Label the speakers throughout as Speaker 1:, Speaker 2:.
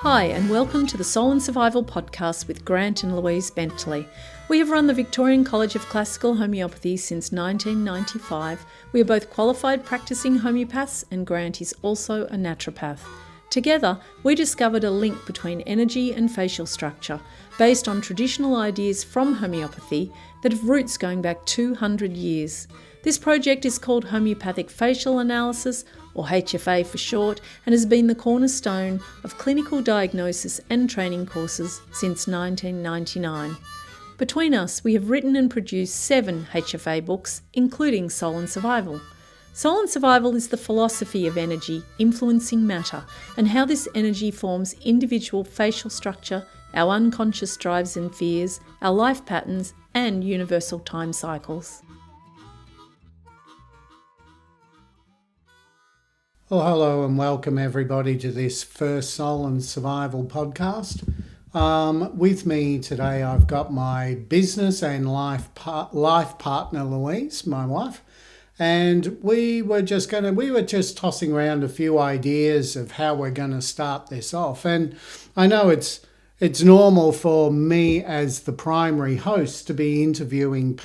Speaker 1: Hi, and welcome to the Soul and Survival podcast with Grant and Louise Bentley. We have run the Victorian College of Classical Homeopathy since 1995. We are both qualified practicing homeopaths, and Grant is also a naturopath. Together, we discovered a link between energy and facial structure based on traditional ideas from homeopathy that have roots going back 200 years. This project is called Homeopathic Facial Analysis, or HFA for short, and has been the cornerstone of clinical diagnosis and training courses since 1999. Between us, we have written and produced 7 HFA books, including Soul and Survival. Soul and Survival is the philosophy of energy influencing matter and how this energy forms individual facial structure, our unconscious drives and fears, our life patterns, and universal time cycles.
Speaker 2: Well, hello and welcome everybody to this first Soul and Survival podcast. With me today, I've got my business and life partner, Louise, my wife, and we were just tossing around a few ideas of how we're going to start this off. And I know it's normal for me as the primary host to be interviewing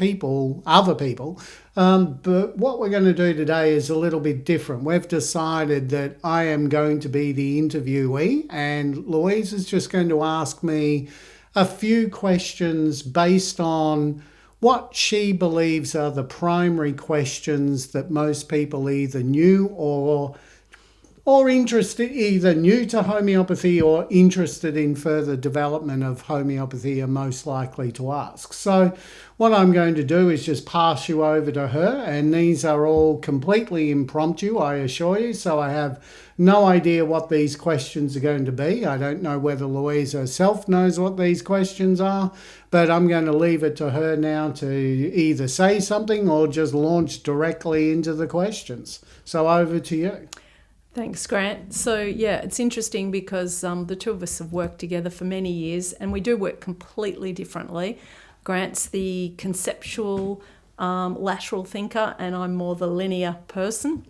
Speaker 2: other people, but what we're going to do today is a little bit different. We've decided that I am going to be the interviewee, and Louise is just going to ask me a few questions based on what she believes are the primary questions that most people either knew or interested, either new to homeopathy or interested in further development of homeopathy are most likely to ask. So what I'm going to do is just pass you over to her, and these are all completely impromptu, I assure you, so I have no idea what these questions are going to be. I don't know whether Louise herself knows what these questions are, but I'm going to leave it to her now to either say something or just launch directly into the questions. So over to you.
Speaker 1: Thanks, Grant. So, it's interesting because the two of us have worked together for many years and we do work completely differently. Grant's the conceptual, lateral thinker, and I'm more the linear person.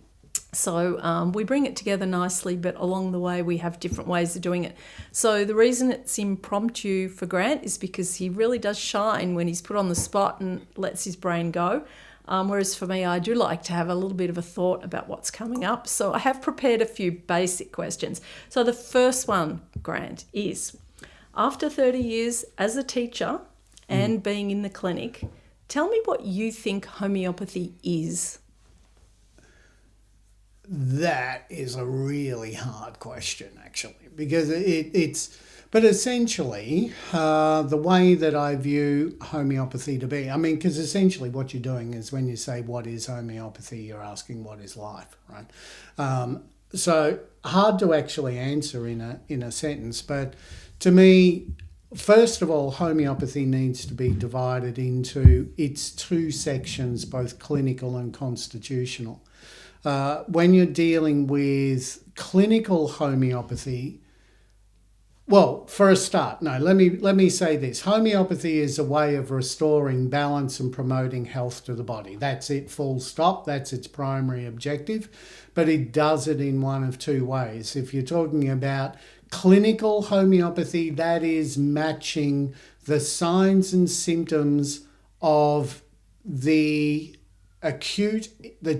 Speaker 1: So we bring it together nicely, but along the way we have different ways of doing it. So the reason it's impromptu for Grant is because he really does shine when he's put on the spot and lets his brain go. Whereas for me, I do like to have a little bit of a thought about what's coming up. So I have prepared a few basic questions. So the first one, Grant, is after 30 years as a teacher and being in the clinic, tell me what you think homeopathy is.
Speaker 2: That is a really hard question, actually, because but essentially, the way that I view homeopathy to be, because essentially what you're doing is when you say what is homeopathy, you're asking what is life, right? So hard to actually answer in a sentence, but to me, first of all, homeopathy needs to be divided into its two sections, both clinical and constitutional. When you're dealing with clinical homeopathy, well, for a start, let me say this. Homeopathy is a way of restoring balance and promoting health to the body. That's it, full stop. That's its primary objective. But it does it in one of two ways. If you're talking about clinical homeopathy, that is matching the signs and symptoms of the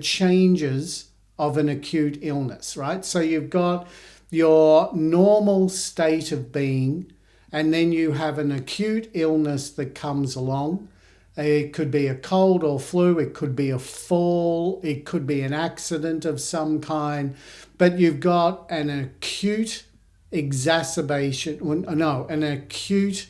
Speaker 2: changes of an acute illness, right? So you've got your normal state of being, and then you have an acute illness that comes along. It could be a cold or flu, it could be a fall, it could be an accident of some kind, but you've got an acute an acute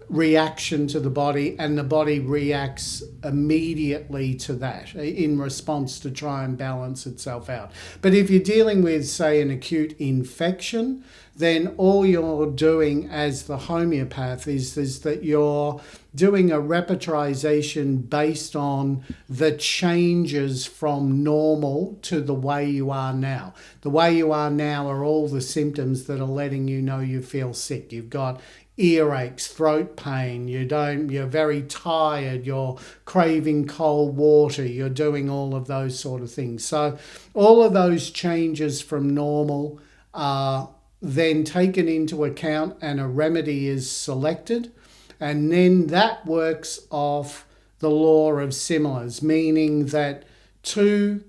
Speaker 2: reaction to the body, and the body reacts immediately to that in response to try and balance itself out. But if you're dealing with, say, an acute infection, then all you're doing as the homeopath is that you're doing a repertorization based on the changes from normal to the way you are now. The way you are now are all the symptoms that are letting you know you feel sick. You've got earaches, throat pain, you're very tired, you're craving cold water, you're doing all of those sort of things. So all of those changes from normal are then taken into account and a remedy is selected. And then that works off the law of similars, meaning that two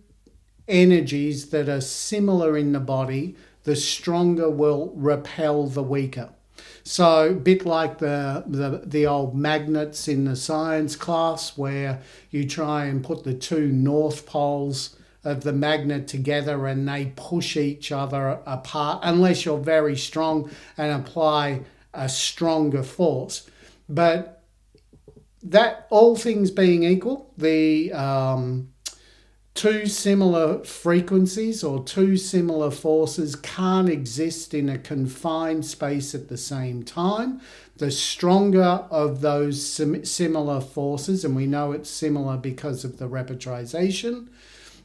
Speaker 2: energies that are similar in the body, the stronger will repel the weaker. So a bit like the old magnets in the science class, where you try and put the two north poles of the magnet together and they push each other apart unless you're very strong and apply a stronger force. But that, all things being equal, the two similar frequencies or two similar forces can't exist in a confined space at the same time. The stronger of those similar forces, and we know it's similar because of the repetization,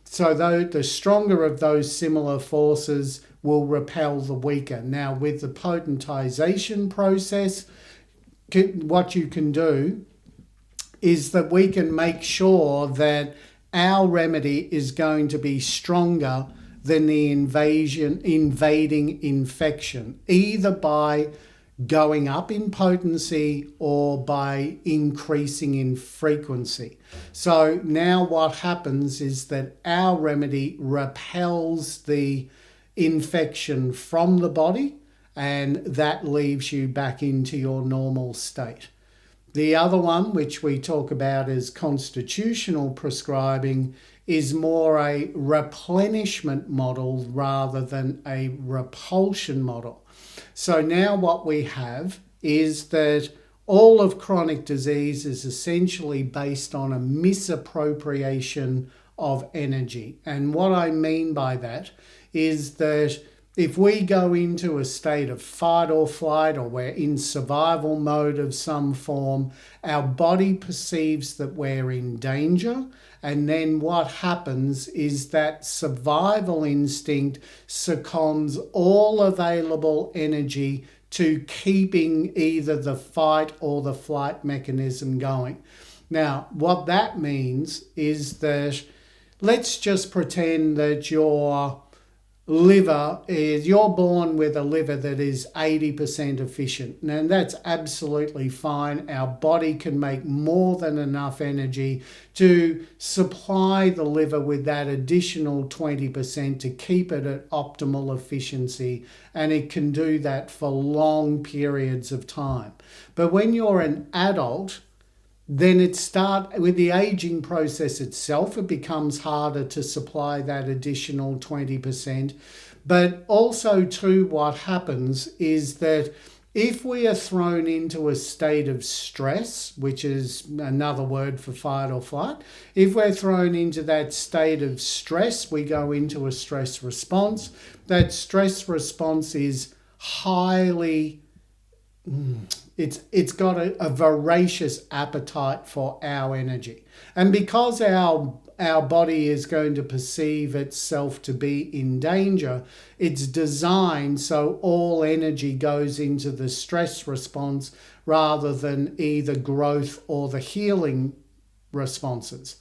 Speaker 2: so the stronger of those similar forces will repel the weaker. Now, with the potentization process, what you can do is that we can make sure that our remedy is going to be stronger than the invading infection, either by going up in potency or by increasing in frequency. So now what happens is that our remedy repels the infection from the body, and that leaves you back into your normal state. The other one, which we talk about as constitutional prescribing, is more a replenishment model rather than a repulsion model. So now what we have is that all of chronic disease is essentially based on a misappropriation of energy. And what I mean by that is that if we go into a state of fight or flight, or we're in survival mode of some form, our body perceives that we're in danger. And then what happens is that survival instinct succumbs all available energy to keeping either the fight or the flight mechanism going. Now, what that means is that, let's just pretend that you're born with a liver that is 80% efficient. And that's absolutely fine. Our body can make more than enough energy to supply the liver with that additional 20% to keep it at optimal efficiency. And it can do that for long periods of time. But when you're an adult, then with the aging process itself, it becomes harder to supply that additional 20%. But also too, what happens is that if we are thrown into a state of stress, which is another word for fight or flight, if we're thrown into that state of stress, we go into a stress response. That stress response is highly it's got a voracious appetite for our energy. And because our body is going to perceive itself to be in danger, it's designed so all energy goes into the stress response rather than either growth or the healing responses.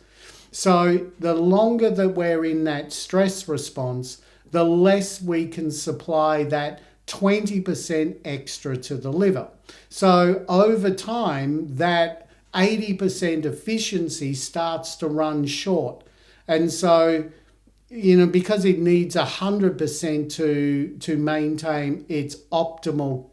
Speaker 2: So the longer that we're in that stress response, the less we can supply that 20% extra to the liver. So over time, that 80% efficiency starts to run short. And so, because it needs 100% to maintain its optimal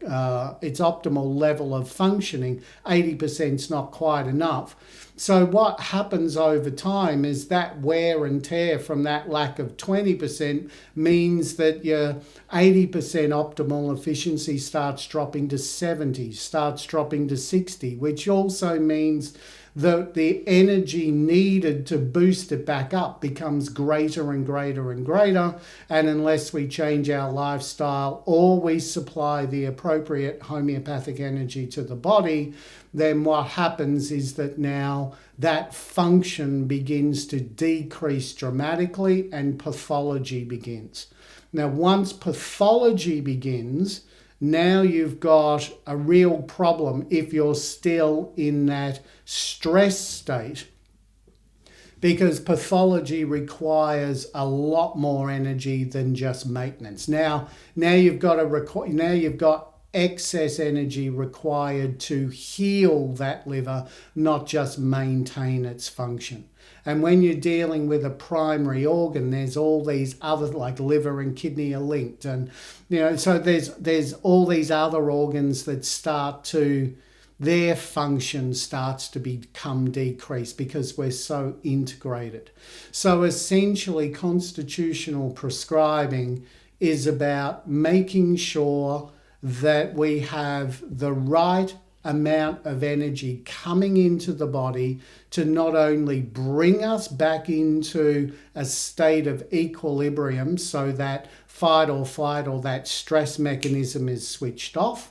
Speaker 2: level of functioning, 80% is not quite enough. So what happens over time is that wear and tear from that lack of 20% means that your 80% optimal efficiency starts dropping to 70, starts dropping to 60, which also means that the energy needed to boost it back up becomes greater and greater and greater. And unless we change our lifestyle or we supply the appropriate homeopathic energy to the body, then what happens is that now that function begins to decrease dramatically and pathology begins. Now, once pathology begins, now you've got a real problem if you're still in that stress state. because pathology requires a lot more energy than just maintenance. Now you've got excess energy required to heal that liver, not just maintain its function. And when you're dealing with a primary organ, there's all these other, like liver and kidney are linked, and so there's all these other organs that their function starts to become decreased because we're so integrated. So essentially, constitutional prescribing is about making sure that we have the right amount of energy coming into the body to not only bring us back into a state of equilibrium so that fight or flight or that stress mechanism is switched off,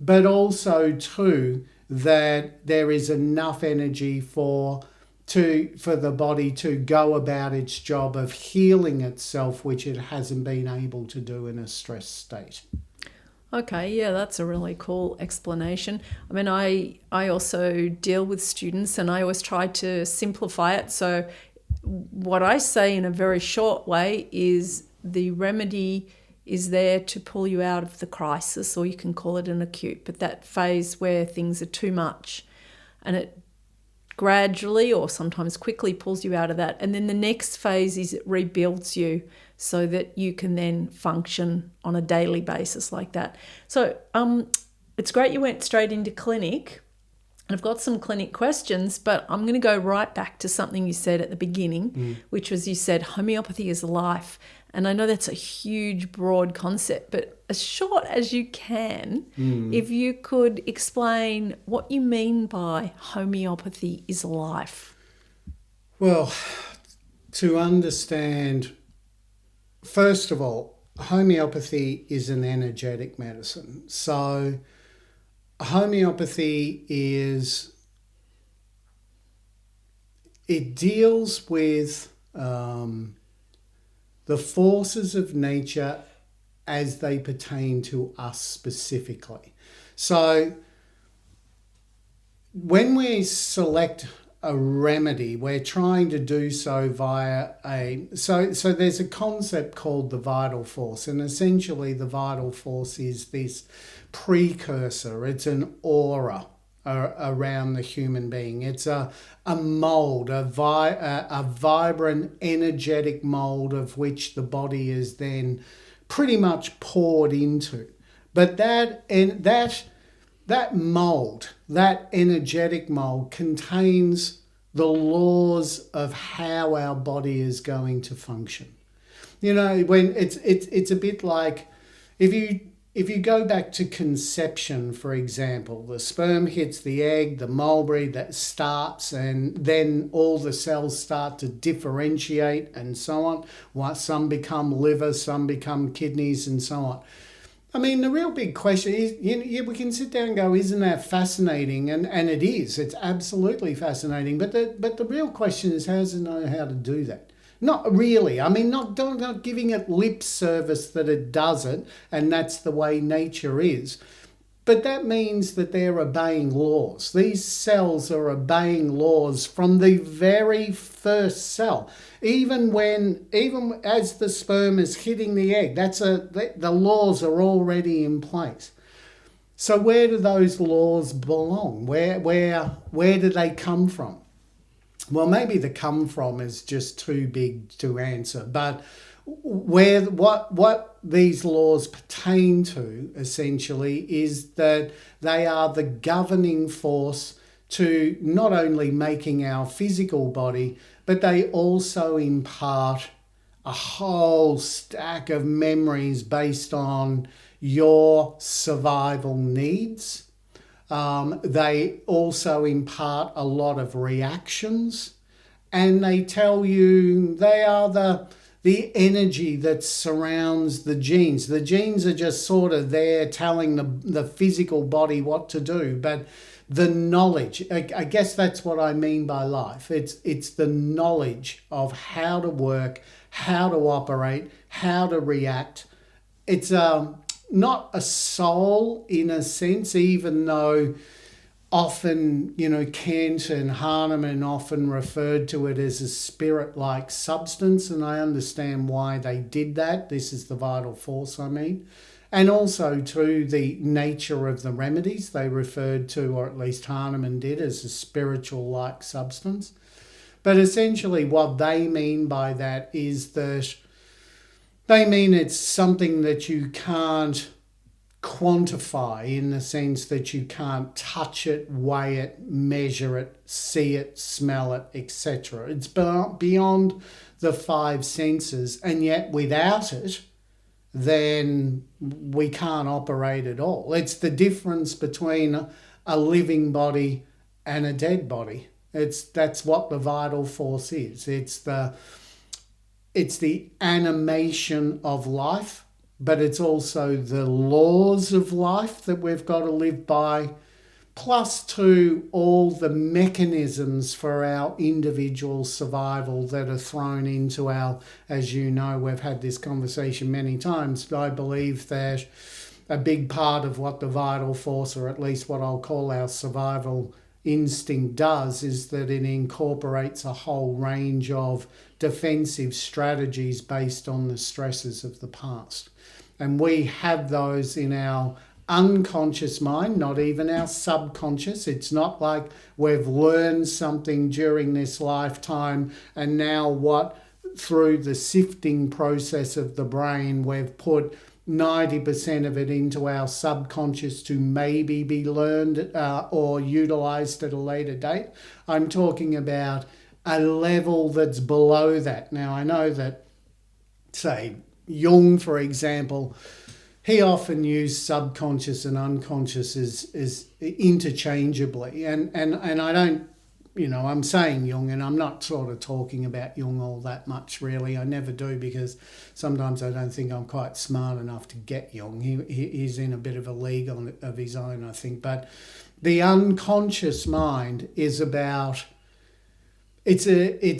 Speaker 2: but also too that there is enough energy for the body to go about its job of healing itself, which it hasn't been able to do in a stress state.
Speaker 1: Okay, yeah, that's a really cool explanation. I mean, I also deal with students and I always try to simplify it. So what I say in a very short way is the remedy is there to pull you out of the crisis, or you can call it an acute, but that phase where things are too much, and it gradually or sometimes quickly pulls you out of that. And then the next phase is it rebuilds you so that you can then function on a daily basis like that. So it's great you went straight into clinic. And I've got some clinic questions, but I'm going to go right back to something you said at the beginning, which was you said homeopathy is life. And I know that's a huge, broad concept, but as short as you can, if you could explain what you mean by homeopathy is life.
Speaker 2: Well, to understand, first of all, homeopathy is an energetic medicine. So homeopathy it deals with the forces of nature as they pertain to us specifically. So when we select a remedy, we're trying to do so via so there's a concept called the vital force, and essentially the vital force is this precursor. It's an aura around the human being. It's a mold, a vibrant, energetic mold of which the body is then pretty much poured into. But that mold, that energetic mold, contains the laws of how our body is going to function. When it's a bit like if you go back to conception, for example, the sperm hits the egg, the mulberry that starts, and then all the cells start to differentiate and so on. Some become liver, some become kidneys and so on. I mean, the real big question is, we can sit down and go, isn't that fascinating? And it is. It's absolutely fascinating. But the real question is, how does it know how to do that? Not really. I mean, not giving it lip service that it does it, and that's the way nature is. But that means that they're obeying laws. These cells are obeying laws from the very first cell. Even as the sperm is hitting the egg, the laws are already in place. So where do those laws belong? Where do they come from? Well, maybe the come from is just too big to answer, but what these laws pertain to essentially is that they are the governing force to not only making our physical body, but they also impart a whole stack of memories based on your survival needs. They also impart a lot of reactions, and they tell you they are the energy that surrounds the genes. The genes are just sort of there telling the physical body what to do, but the knowledge, I guess that's what I mean by life. It's the knowledge of how to work, how to operate, how to react. It's not a soul in a sense, even though often, Kant and Hahnemann often referred to it as a spirit-like substance, and I understand why they did that. This is the vital force, I mean. And also to the nature of the remedies they referred to, or at least Hahnemann did, as a spiritual-like substance. But essentially what they mean by that is that they mean it's something that you can't quantify, in the sense that you can't touch it, weigh it, measure it, see it, smell it, etc. It's beyond the five senses, and yet without it, then we can't operate at all. It's the difference between a living body and a dead body. That's what the vital force is. It's the animation of life, but it's also the laws of life that we've got to live by, plus to all the mechanisms for our individual survival that are thrown into our, as you know, we've had this conversation many times, but I believe that a big part of what the vital force, or at least what I'll call our survival instinct, does is that it incorporates a whole range of defensive strategies based on the stresses of the past. And we have those in our unconscious mind, not even our subconscious. It's not like we've learned something during this lifetime and now through the sifting process of the brain, we've put 90% of it into our subconscious to maybe be learned or utilised at a later date. I'm talking about a level that's below that. Now, I know that, say, Jung, for example, he often used subconscious and unconscious as interchangeably. And I don't, I'm saying Jung, and I'm not sort of talking about Jung all that much, really. I never do, because sometimes I don't think I'm quite smart enough to get Jung. He's in a bit of a league of his own, I think. But the unconscious mind is about... It's a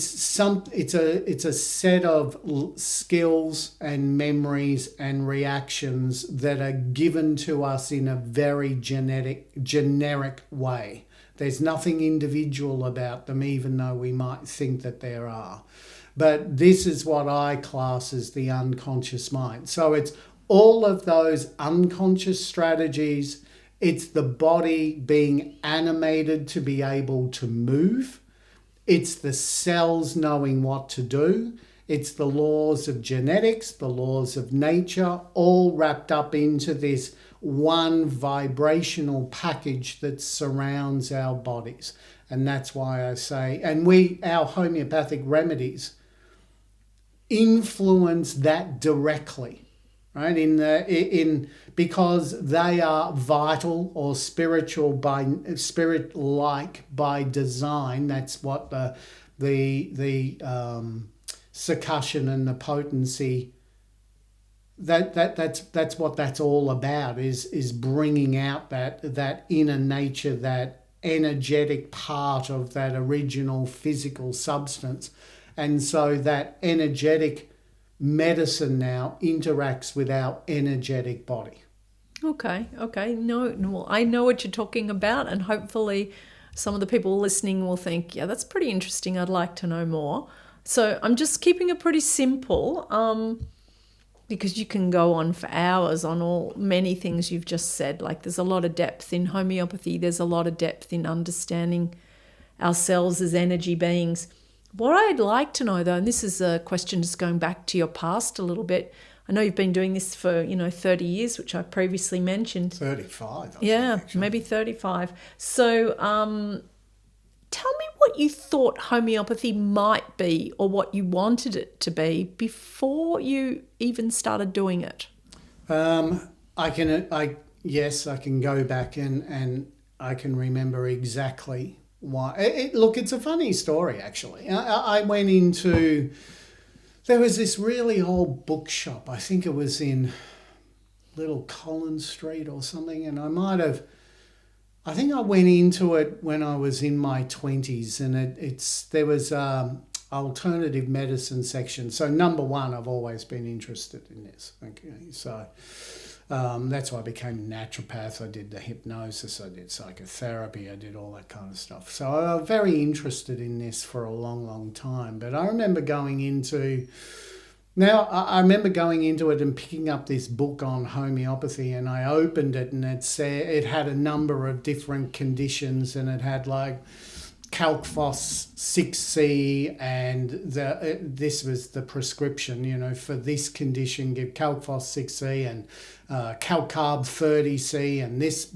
Speaker 2: set of skills and memories and reactions that are given to us in a very generic way. There's nothing individual about them, even though we might think that there are. But this is what I class as the unconscious mind. So it's all of those unconscious strategies. It's the body being animated to be able to move. It's the cells knowing what to do. It's the laws of genetics, the laws of nature, all wrapped up into this one vibrational package that surrounds our bodies. And that's why I say, and our homeopathic remedies influence that directly, right? Because they are vital or spirit-like by design. That's what the succussion and the potency. That's what that's all about. Is bringing out that inner nature, that energetic part of that original physical substance, and so that energetic medicine now interacts with our energetic body.
Speaker 1: Okay. No, I know what you're talking about, and hopefully some of the people listening will think, yeah, that's pretty interesting. I'd like to know more. So I'm just keeping it pretty simple, because you can go on for hours on many things you've just said. Like, there's a lot of depth in homeopathy. There's a lot of depth in understanding ourselves as energy beings. What I'd like to know, though, and this is a question just going back to your past a little bit. I know you've been doing this for, 30 years, which I previously mentioned.
Speaker 2: 35, I
Speaker 1: think,
Speaker 2: actually.
Speaker 1: Maybe 35. So tell me what you thought homeopathy might be, or what you wanted it to be, before you even started doing it.
Speaker 2: I can go back and I can remember exactly why. Look, it's a funny story, actually. I went into... There was this really old bookshop. I think it was in Little Collins Street or something, and I think I went into it when I was in my 20s, and there was alternative medicine section. So number one, I've always been interested in this. Okay, so That's why I became a naturopath. I did the hypnosis, I did psychotherapy, I did all that kind of stuff. So I was very interested in this for a long, long time. But I remember going into it and picking up this book on homeopathy, and I opened it and it had a number of different conditions, and it had like Calc-Phos 6C, and this was the prescription, for this condition, give Calc-Phos 6C and Calcarb 30C, and this,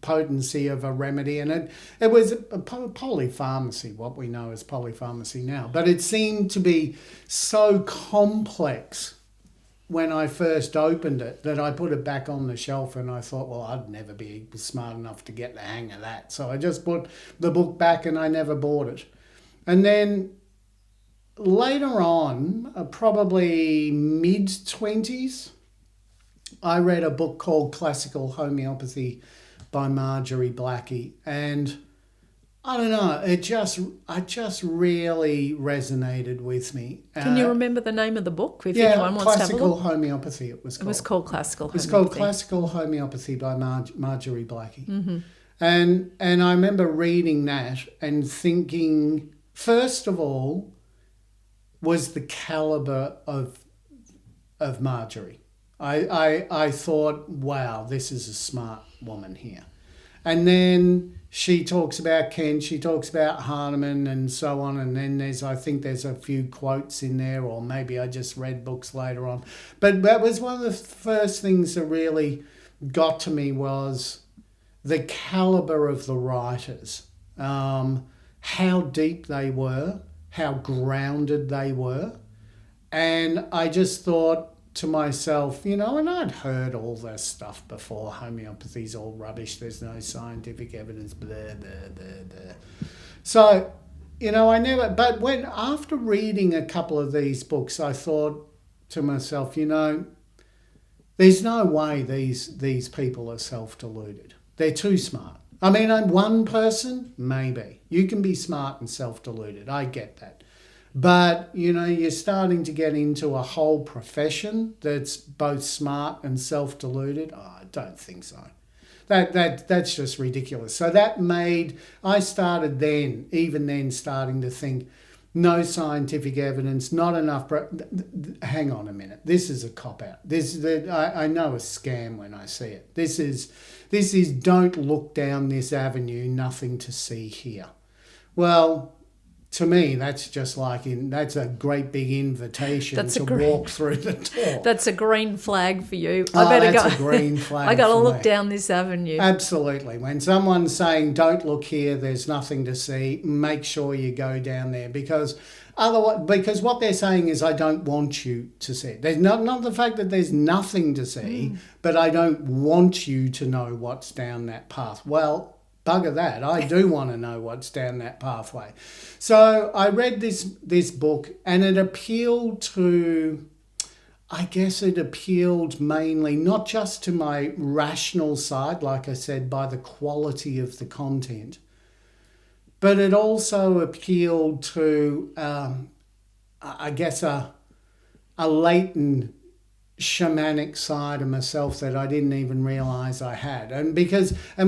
Speaker 2: potency of a remedy. And it was a polypharmacy, what we know as polypharmacy now. But it seemed to be so complex when I first opened it that I put it back on the shelf, and I thought, well, I'd never be smart enough to get the hang of that. So I just put the book back and I never bought it. And then later on, probably mid-20s, I read a book called Classical Homeopathy by Marjorie Blackie, and I don't know, it just really resonated with me.
Speaker 1: Can you remember the name of the book? If anyone wants to have a look?
Speaker 2: Classical Homeopathy it was called.
Speaker 1: It was called Classical Homeopathy.
Speaker 2: It's called Classical Homeopathy by Marjorie Blackie.
Speaker 1: Mm-hmm.
Speaker 2: And I remember reading that and thinking, first of all, was the calibre of Marjorie. I thought, wow, this is a smart woman here. And then she talks about Kent, she talks about Hahnemann and so on, and then I think there's a few quotes in there, or maybe I just read books later on. But that was one of the first things that really got to me, was the calibre of the writers, how deep they were, how grounded they were. And I just thought to myself, and I'd heard all this stuff before, homeopathy's all rubbish, there's no scientific evidence, blah, blah, blah, blah. So, but after reading a couple of these books, I thought to myself, there's no way these people are self-deluded. They're too smart. I mean, one person, maybe. You can be smart and self-deluded, I get that. But, you're starting to get into a whole profession that's both smart and self-deluded. Oh, I don't think so. That's just ridiculous. So I started starting to think, no scientific evidence, not enough. Hang on a minute. This is a cop-out. I know a scam when I see it. This is don't look down this avenue, nothing to see here. Well, to me, that's just that's a great big invitation to walk through the door.
Speaker 1: That's a green flag for you.
Speaker 2: That's a green flag.
Speaker 1: I got to look down this avenue.
Speaker 2: Absolutely. When someone's saying, don't look here, there's nothing to see, make sure you go down there, because what they're saying is, I don't want you to see it. There's not the fact that there's nothing to see, but I don't want you to know what's down that path. Well, bugger that. I do want to know what's down that pathway. So I read this book, and it appealed mainly not just to my rational side, like I said, by the quality of the content, but it also appealed to, I guess, a latent shamanic side of myself that I didn't even realise I had. And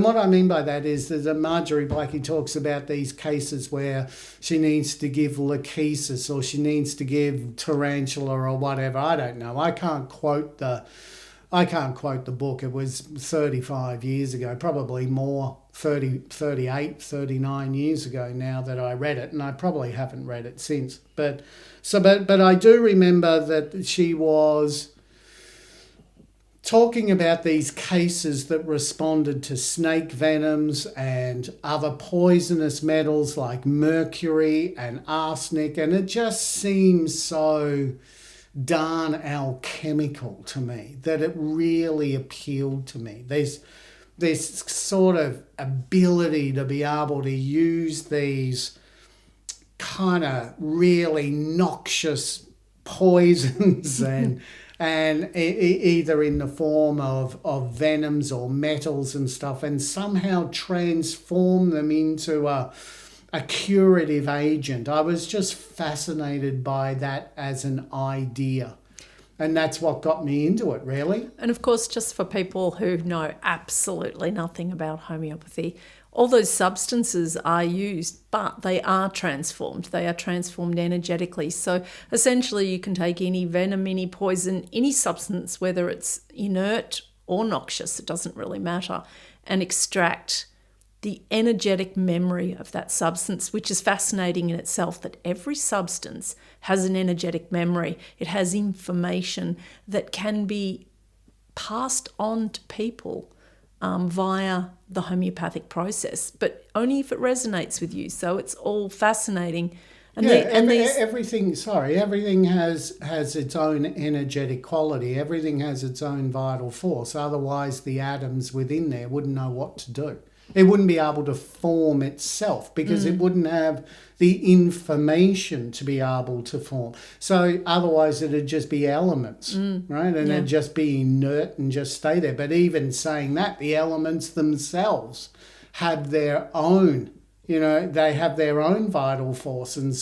Speaker 2: what I mean by that is that Marjorie Blackie talks about these cases where she needs to give lachesis, or she needs to give tarantula or whatever. I don't know. I can't quote the book. It was 35 years ago, probably more, 38, 39 years ago now that I read it, and I probably haven't read it since. But I do remember that she was talking about these cases that responded to snake venoms and other poisonous metals like mercury and arsenic, and it just seems so darn alchemical to me that it really appealed to me. There's this sort of ability to be able to use these kind of really noxious poisons and either in the form of venoms or metals and stuff, and somehow transform them into a curative agent. I was just fascinated by that as an idea. And that's what got me into it, really.
Speaker 1: And of course, just for people who know absolutely nothing about homeopathy, all those substances are used, but they are transformed. They are transformed energetically. So essentially, you can take any venom, any poison, any substance, whether it's inert or noxious, it doesn't really matter, and extract the energetic memory of that substance, which is fascinating in itself, that every substance has an energetic memory. It has information that can be passed on to people via the homeopathic process, but only if it resonates with you. So it's all fascinating.
Speaker 2: And everything has its own energetic quality. Everything has its own vital force. Otherwise, the atoms within there wouldn't know what to do. It wouldn't be able to form itself because it wouldn't have the information to be able to form. So otherwise it'd just be elements, right? And it'd just be inert and just stay there. But even saying that, the elements themselves have their own, they have their own vital force and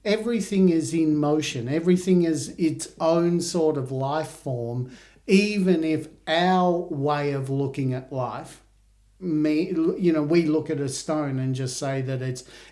Speaker 2: everything is in motion. Everything is its own sort of life form. Even if our way of looking at life, we look at a stone and just say that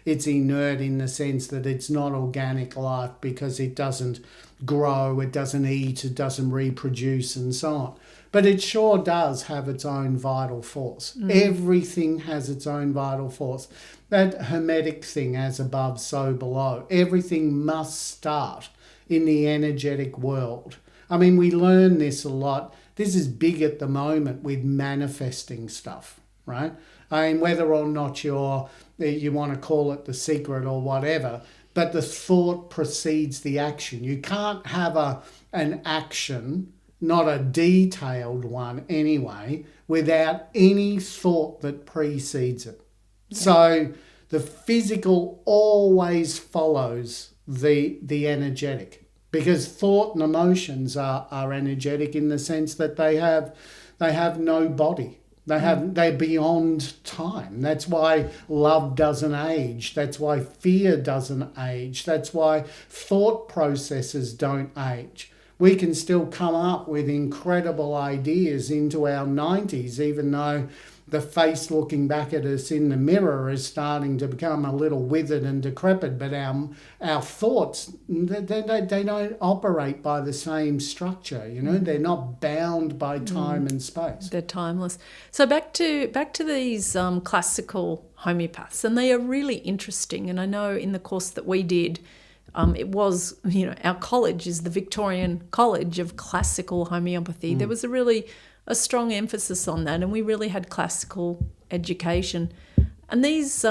Speaker 2: it's inert in the sense that it's not organic life because it doesn't grow, it doesn't eat, it doesn't reproduce and so on. But it sure does have its own vital force. Everything has its own vital force. That Hermetic thing, as above, so below. Everything must start in the energetic world. I mean, we learn this a lot. This is big at the moment with manifesting stuff, right? I mean, whether or not you want to call it the secret or whatever, but the thought precedes the action. You can't have an action, not a detailed one anyway, without any thought that precedes it. Yeah. So the physical always follows the energetic. Because thought and emotions are energetic in the sense that they have no body. They're beyond time. That's why love doesn't age. That's why fear doesn't age. That's why thought processes don't age. We can still come up with incredible ideas into our 90s, even though the face looking back at us in the mirror is starting to become a little withered and decrepit, but our thoughts, they don't operate by the same structure, they're not bound by time and space.
Speaker 1: They're timeless. So back to these classical homeopaths, and they are really interesting. And I know in the course that we did, it was, our college is the Victorian College of Classical Homeopathy. There was a strong emphasis on that, and we really had classical education. And these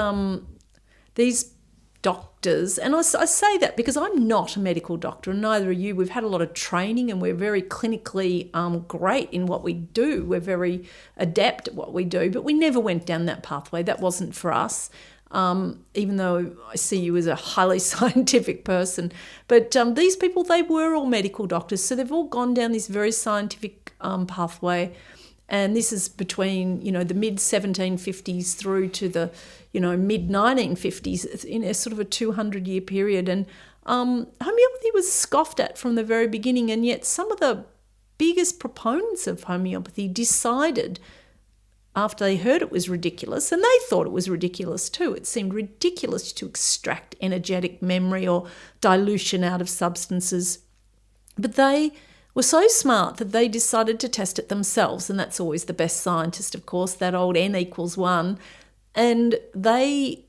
Speaker 1: doctors, and I say that because I'm not a medical doctor, and neither are you. We've had a lot of training, and we're very clinically great in what we do. We're very adept at what we do, but we never went down that pathway. That wasn't for us. Even though I see you as a highly scientific person. But these people, they were all medical doctors, so they've all gone down this very scientific pathway. And this is between, the mid-1750s through to the, mid-1950s, in a sort of a 200-year period. And homeopathy was scoffed at from the very beginning, and yet some of the biggest proponents of homeopathy decided, after they heard it was ridiculous, and they thought it was ridiculous too. It seemed ridiculous to extract energetic memory or dilution out of substances. But they were so smart that they decided to test it themselves, and that's always the best scientist, of course, that old N=1. And they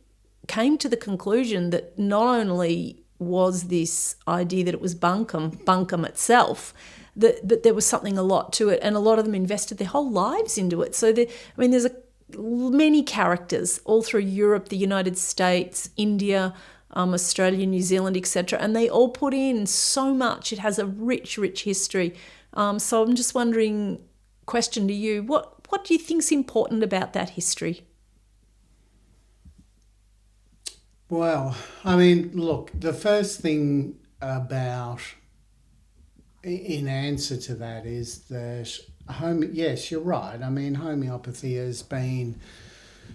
Speaker 1: came to the conclusion that not only was this idea that it was bunkum itself, that there was something a lot to it, and a lot of them invested their whole lives into it. So there's many characters all through Europe, the United States, India, Australia, New Zealand, etc., and they all put in so much. It has a rich history. So I'm just wondering, question to you, what do you think's important about that history?
Speaker 2: Well, I mean, look, the first thing in answer to that is that yes, you're right. I mean, homeopathy has been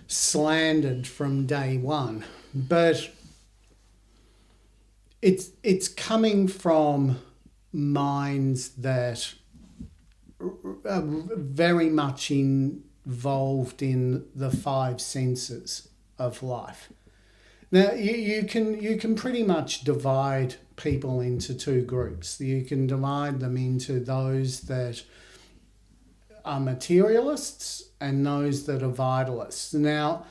Speaker 2: slandered from day one, but it's coming from minds that are very much involved in the five senses of life. Now, you can pretty much divide people into two groups. You can divide them into those that are materialists and those that are vitalists. Now,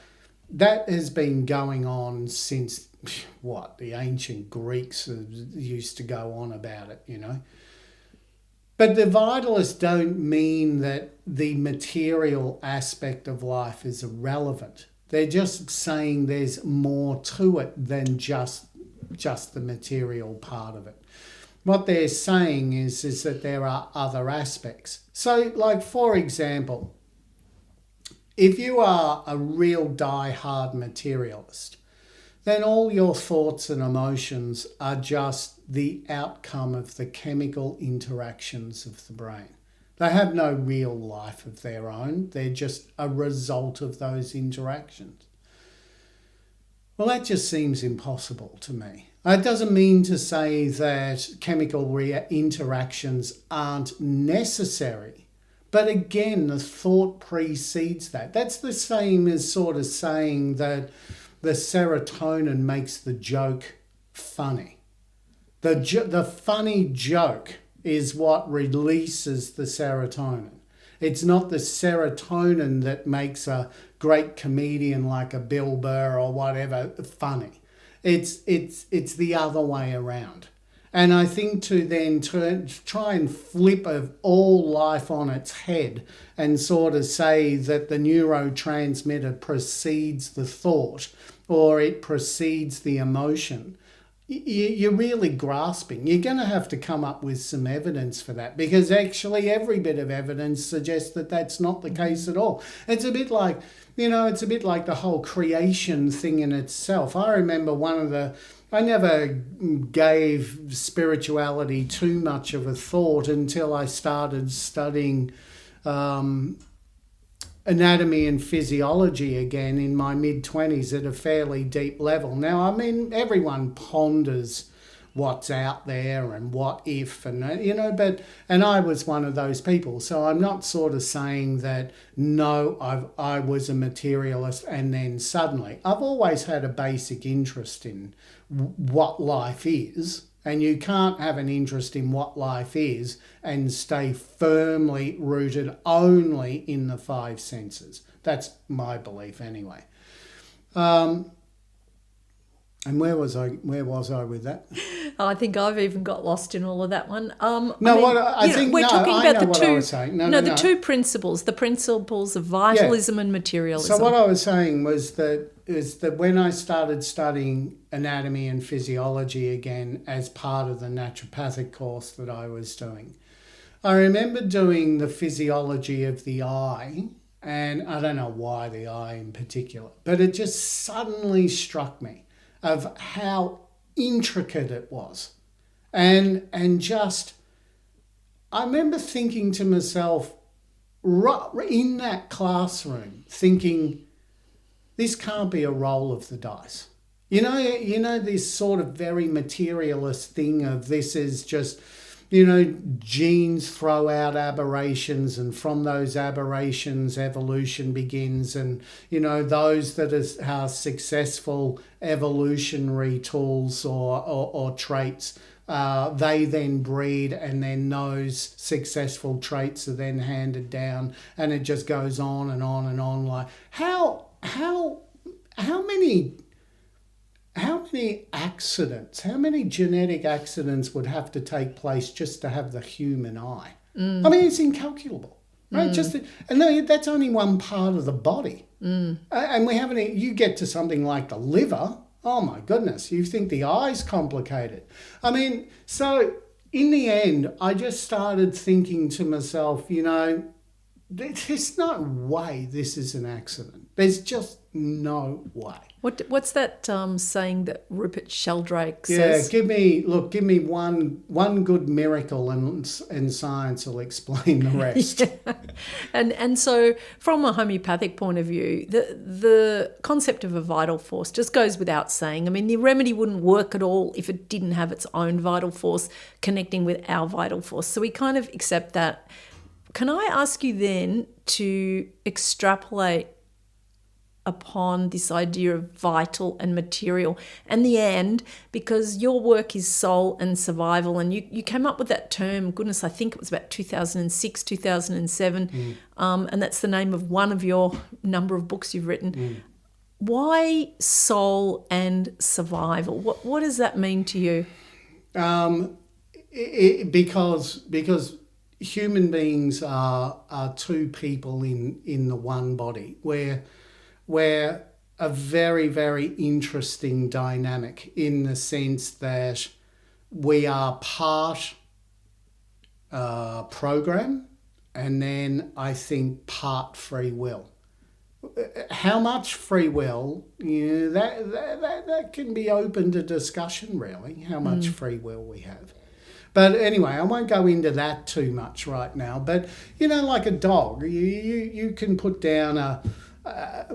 Speaker 2: that has been going on since, the ancient Greeks used to go on about it, But the vitalists don't mean that the material aspect of life is irrelevant. They're just saying there's more to it than just the material part of it. What they're saying is that there are other aspects. So, like, for example, if you are a real die-hard materialist, then all your thoughts and emotions are just the outcome of the chemical interactions of the brain. They have no real life of their own. They're just a result of those interactions. Well, that just seems impossible to me. It doesn't mean to say that chemical interactions aren't necessary. But again, the thought precedes that. That's the same as sort of saying that the serotonin makes the joke funny. The funny joke is what releases the serotonin. It's not the serotonin that makes a great comedian like a Bill Burr or whatever funny. It's the other way around. And I think to then try and flip all life on its head and sort of say that the neurotransmitter precedes the thought or it precedes the emotion, you're really grasping. You're going to have to come up with some evidence for that, because actually every bit of evidence suggests that that's not the case at all. It's a bit like, the whole creation thing in itself. I remember I never gave spirituality too much of a thought until I started studying anatomy and physiology again in my mid-20s at a fairly deep level. Now, I mean, everyone ponders what's out there and what if, and I was one of those people. So I'm not sort of saying that, no, I was a materialist and then suddenly. I've always had a basic interest in what life is, and you can't have an interest in what life is and stay firmly rooted only in the five senses. That's my belief anyway. And where was I with that?
Speaker 1: I think I've even got lost in all of that one.
Speaker 2: I think we're talking about the two. I was saying.
Speaker 1: The two principles, the principles of vitalism and materialism.
Speaker 2: So what I was saying was that when I started studying anatomy and physiology again as part of the naturopathic course that I was doing, I remember doing the physiology of the eye, and I don't know why the eye in particular, but it just suddenly struck me of how intricate it was. And just, I remember thinking to myself, in that classroom, thinking, this can't be a roll of the dice. You know this sort of very materialist thing of this is just, genes throw out aberrations, and from those aberrations evolution begins, and those that are successful evolutionary tools or traits, they then breed, and then those successful traits are then handed down, and it just goes on and on and on. Like how many accidents, how many genetic accidents would have to take place just to have the human eye? I mean, it's incalculable, right? And that's only one part of the body. And we haven't, you get to something like the liver, oh my goodness, you think the eye's complicated. I mean, so in the end, I just started thinking to myself, there's no way this is an accident. There's just no way.
Speaker 1: What's that saying that Rupert Sheldrake
Speaker 2: Yeah,
Speaker 1: says?
Speaker 2: give me one good miracle and science will explain the rest.
Speaker 1: Yeah. And so from a homeopathic point of view, the concept of a vital force just goes without saying. I mean, the remedy wouldn't work at all if it didn't have its own vital force connecting with our vital force. So we kind of accept that. Can I ask you then to extrapolate upon this idea of vital and material and the and, because your work is soul and survival, and you came up with that term, goodness, I think it was about 2006, 2007, and that's the name of one of your number of books you've written. Why soul and survival? What does that mean to you?
Speaker 2: Because human beings are two people in the one body. We're a very, very interesting dynamic in the sense that we are part program and then I think part free will. How much free will, that can be open to discussion really, how much free will we have. But anyway, I won't go into that too much right now. But, like a dog, you can put down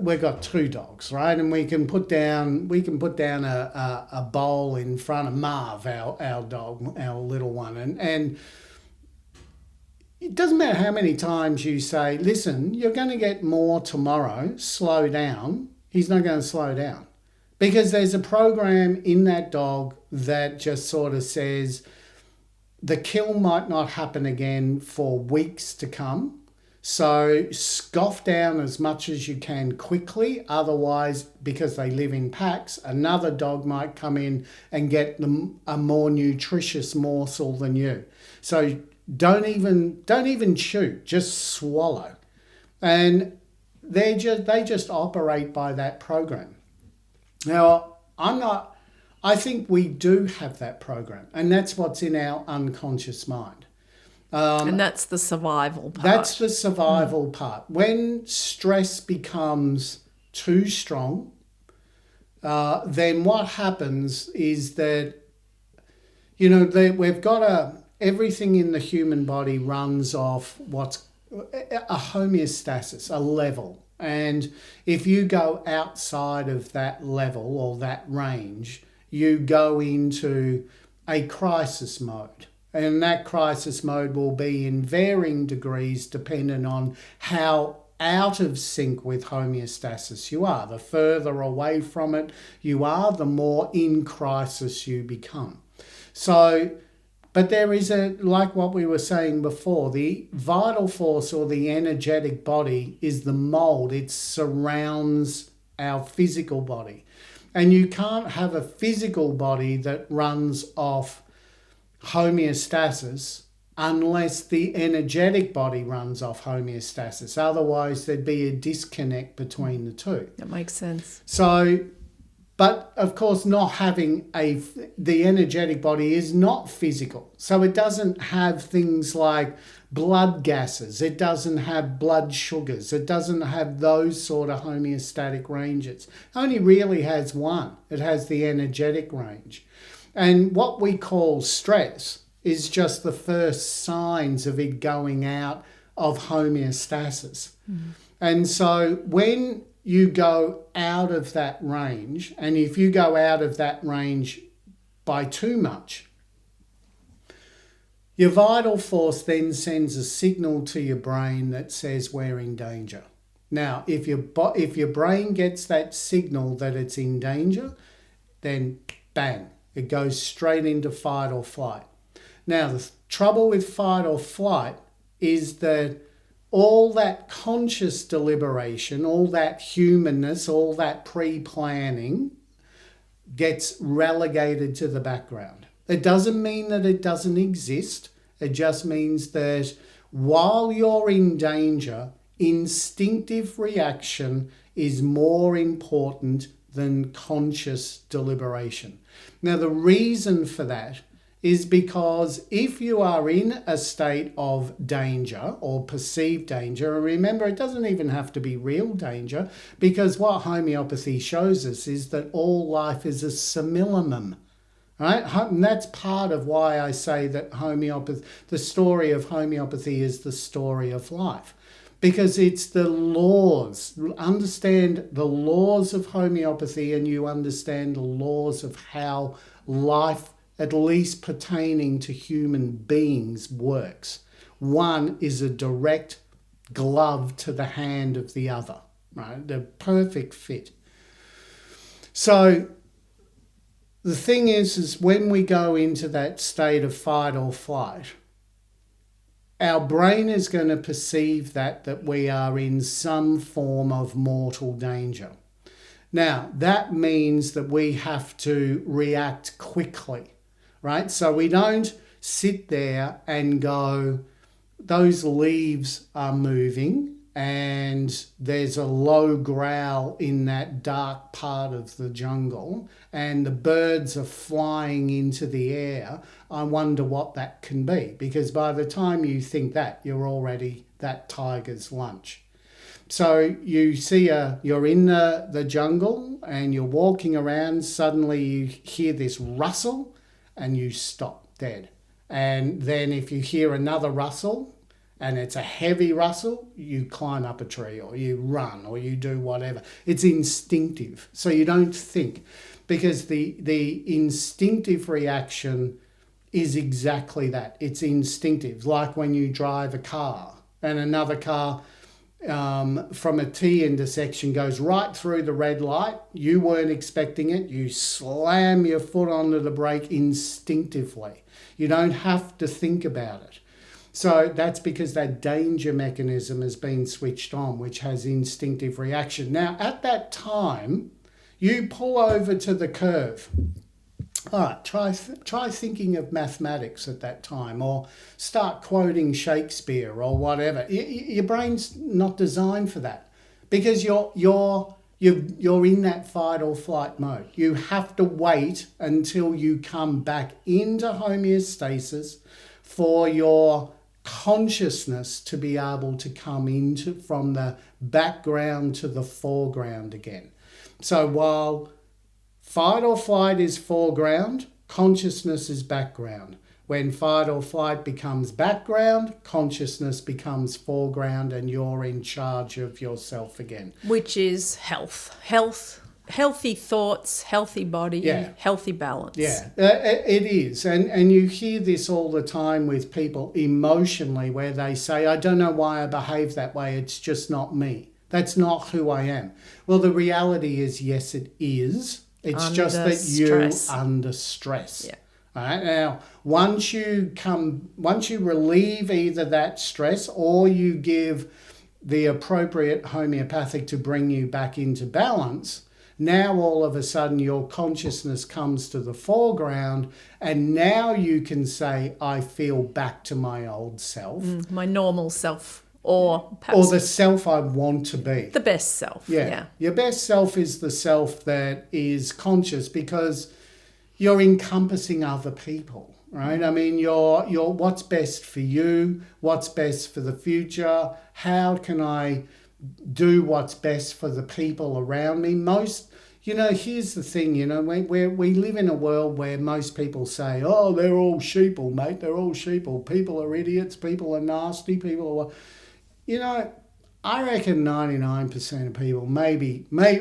Speaker 2: we've got two dogs, right? And we can put down a bowl in front of Marv, our dog, our little one, and it doesn't matter how many times you say, listen, you're going to get more tomorrow, slow down. He's not going to slow down because there's a program in that dog that just sort of says the kill might not happen again for weeks to come. So scoff down as much as you can quickly. Otherwise, because they live in packs, another dog might come in and get them a more nutritious morsel than you. So don't even shoot, just swallow. And they just operate by that program. Now, I think we do have that program, and that's what's in our unconscious mind.
Speaker 1: And that's the survival part.
Speaker 2: That's the survival part. When stress becomes too strong, then what happens is that, we've got everything in the human body runs off what's a homeostasis, a level. And if you go outside of that level or that range, you go into a crisis mode. And that crisis mode will be in varying degrees depending on how out of sync with homeostasis you are. The further away from it you are, the more in crisis you become. So, but there is like what we were saying before, the vital force or the energetic body is the mold. It surrounds our physical body. And you can't have a physical body that runs off homeostasis unless the energetic body runs off homeostasis. Otherwise, there'd be a disconnect between the two.
Speaker 1: That makes sense.
Speaker 2: So, but of course, not having the energetic body is not physical. So it doesn't have things like blood gases. It doesn't have blood sugars. It doesn't have those sort of homeostatic ranges. It only really has one. It has the energetic range. And what we call stress is just the first signs of it going out of homeostasis. And so when you go out of that range, and if you go out of that range by too much, your vital force then sends a signal to your brain that says we're in danger. Now, if your brain gets that signal that it's in danger, then bang, it goes straight into fight or flight. Now, the trouble with fight or flight is that all that conscious deliberation, all that humanness, all that pre-planning gets relegated to the background. It doesn't mean that it doesn't exist. It just means that while you're in danger, instinctive reaction is more important than conscious deliberation. Now, the reason for that is because if you are in a state of danger or perceived danger, and remember, it doesn't even have to be real danger, because what homeopathy shows us is that all life is a simillimum. Right? And that's part of why I say that the story of homeopathy is the story of life. Because it's the laws. Understand the laws of homeopathy and you understand the laws of how life, at least pertaining to human beings, works. One is a direct glove to the hand of the other, right? The perfect fit. So the thing is when we go into that state of fight or flight, our brain is going to perceive that we are in some form of mortal danger. Now, that means that we have to react quickly, right? So we don't sit there and go, those leaves are moving and there's a low growl in that dark part of the jungle and the birds are flying into the air. I wonder what that can be, because by the time you think that, you're already that tiger's lunch. So you see you're in the jungle and you're walking around, suddenly you hear this rustle and you stop dead. And then if you hear another rustle, and it's a heavy rustle, you climb up a tree or you run or you do whatever. It's instinctive. So you don't think, because the instinctive reaction is exactly that. It's instinctive. Like when you drive a car and another car from a T intersection goes right through the red light. You weren't expecting it. You slam your foot onto the brake instinctively. You don't have to think about it. So that's because that danger mechanism has been switched on, which has instinctive reaction. Now, at that time, you pull over to the curve. All right, try thinking of mathematics at that time, or start quoting Shakespeare or whatever. Your brain's not designed for that, because you're in that fight or flight mode. You have to wait until you come back into homeostasis for your consciousness to be able to come into from the background to the foreground again. So while fight or flight is foreground, consciousness is background. When fight or flight becomes background, consciousness becomes foreground and you're in charge of yourself again.
Speaker 1: Which is health, healthy thoughts, healthy body, healthy balance.
Speaker 2: Yeah, it is. And you hear this all the time with people emotionally, where they say, I don't know why I behave that way. It's just not me. That's not who I am. Well, the reality is, yes, it is. It's under just that
Speaker 1: stress.
Speaker 2: You're under stress.
Speaker 1: Yeah.
Speaker 2: All right. Now, once you relieve either that stress or you give the appropriate homeopathic to bring you back into balance, now all of a sudden your consciousness comes to the foreground, and now you can say, I feel back to my old self.
Speaker 1: My normal self, or perhaps
Speaker 2: the self I want to be.
Speaker 1: The best self. Yeah.
Speaker 2: Your best self is the self that is conscious, because you're encompassing other people, right? I mean, you're what's best for you, what's best for the future, how can I do what's best for the people around me. Here's the thing, we live in a world where most people say, oh, they're all sheeple, mate, they're all sheeple. People are idiots, people are nasty, people are... I reckon 99% of people,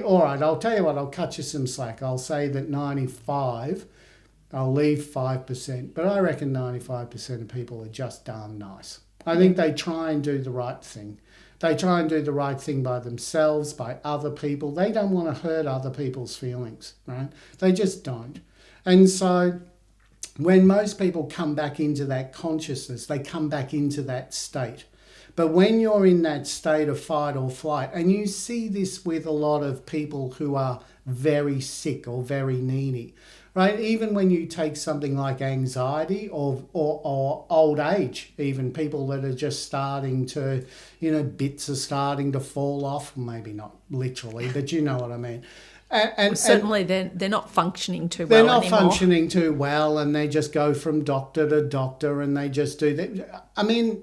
Speaker 2: all right, I'll tell you what, I'll cut you some slack. I'll say that 95, I'll leave 5%, but I reckon 95% of people are just darn nice. I think they try and do the right thing. They try and do the right thing by themselves, by other people. They don't want to hurt other people's feelings, right? They just don't. And so when most people come back into that consciousness, they come back into that state. But when you're in that state of fight or flight, and you see this with a lot of people who are very sick or very needy, right? Even when you take something like anxiety or old age, even people that are just starting to, bits are starting to fall off, maybe not literally, but you know what I mean. And
Speaker 1: certainly they're not functioning too
Speaker 2: they're
Speaker 1: well
Speaker 2: not
Speaker 1: anymore.
Speaker 2: functioning too well, and they just go from doctor to doctor, and they just do that. I mean,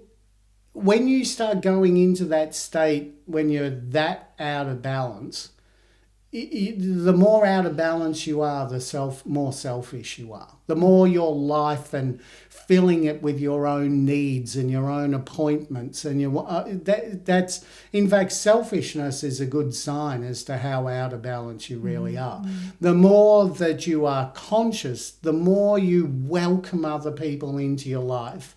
Speaker 2: when you start going into that state, when you're that out of balance, the more out of balance you are, the more selfish you are. The more your life and filling it with your own needs and your own appointments and that's in fact, selfishness is a good sign as to how out of balance you really are. The more that you are conscious, the more you welcome other people into your life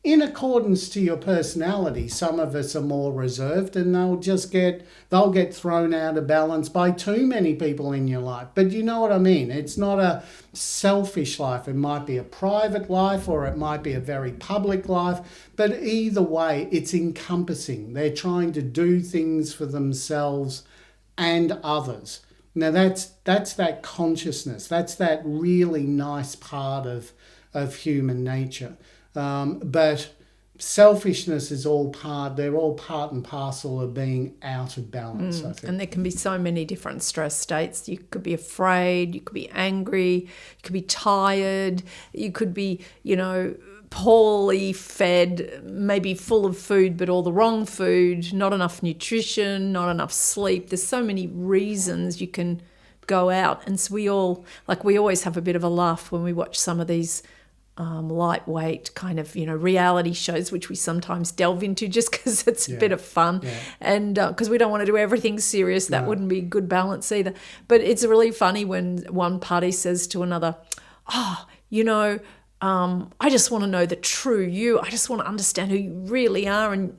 Speaker 2: in accordance to your personality. Some of us are more reserved, and they'll get thrown out of balance by too many people in your life. But you know what I mean? It's not a selfish life. It might be a private life, or it might be a very public life. But either way, it's encompassing. They're trying to do things for themselves and others. Now that's that consciousness. That's that really nice part of human nature. But selfishness is they're all part and parcel of being out of balance, I think.
Speaker 1: And there can be so many different stress states. You could be afraid, you could be angry, you could be tired, you could be, poorly fed, maybe full of food, but all the wrong food, not enough nutrition, not enough sleep. There's so many reasons you can go out. And so we always have a bit of a laugh when we watch some of these lightweight kind of, reality shows, which we sometimes delve into just because it's a bit of fun. Yeah. And because we don't want to do everything serious. That wouldn't be good balance either. But it's really funny when one party says to another, I just want to know the true you. I just want to understand who you really are. And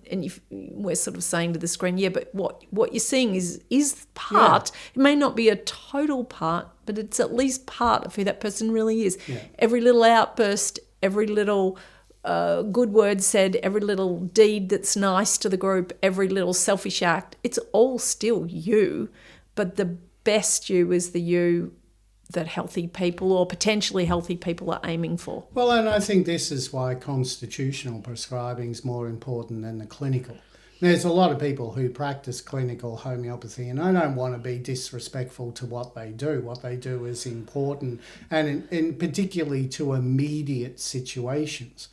Speaker 1: we're sort of saying to the screen, but what you're seeing is part. Yeah. It may not be a total part, but it's at least part of who that person really is. Yeah. Every little outburst, every little good word said, every little deed that's nice to the group, every little selfish act, it's all still you. But the best you is the you that healthy people or potentially healthy people are aiming for.
Speaker 2: Well, and I think this is why constitutional prescribing is more important than the clinical. There's a lot of people who practice clinical homeopathy, and I don't want to be disrespectful to what they do. What they do is important, and in particularly to immediate situations.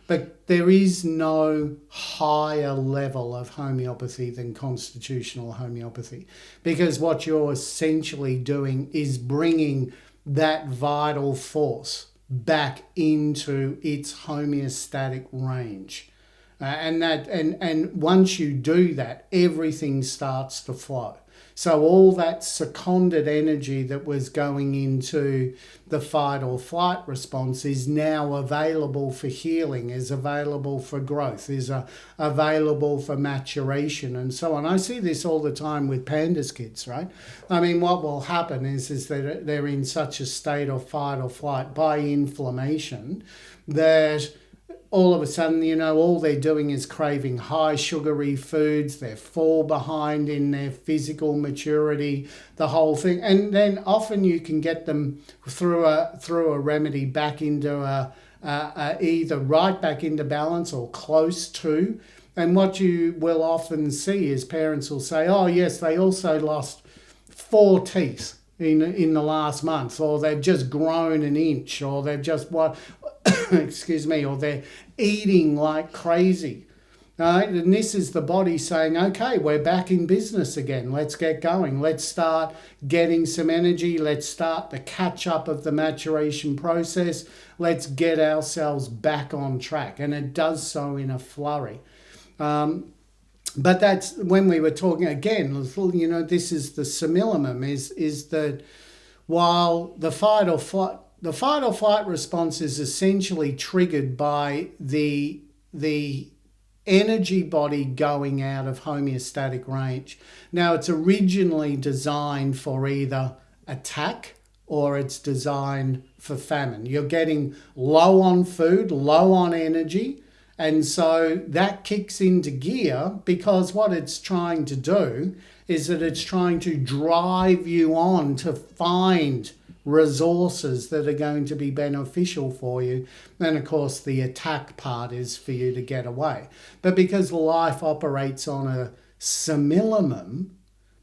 Speaker 2: But there is no higher level of homeopathy than constitutional homeopathy, because what you're essentially doing is bringing that vital force back into its homeostatic range. And once you do that, everything starts to flow. So all that seconded energy that was going into the fight or flight response is now available for healing, is available for growth, is available for maturation and so on. I see this all the time with pandas kids, right? I mean, what will happen is that they're in such a state of fight or flight by inflammation that all of a sudden, all they're doing is craving high sugary foods. They fall behind in their physical maturity, the whole thing. And then often you can get them through a remedy back into either right back into balance or close to. And what you will often see is parents will say, oh, yes, they also lost 4 teeth in the last month, or they've just grown an inch, or they've just excuse me, or they're eating like crazy. And this is the body saying, okay, we're back in business again. Let's get going. Let's start getting some energy. Let's start the catch up of the maturation process. Let's get ourselves back on track. And it does so in a flurry. But that's when we were talking again, this is the simillimum, is that while the fight or flight response is essentially triggered by the energy body going out of homeostatic range. Now, it's originally designed for either attack or it's designed for famine. You're getting low on food, low on energy, and so that kicks into gear because what it's trying to do is that it's trying to drive you on to find resources that are going to be beneficial for you. And of course, the attack part is for you to get away. But because life operates on a simillimum,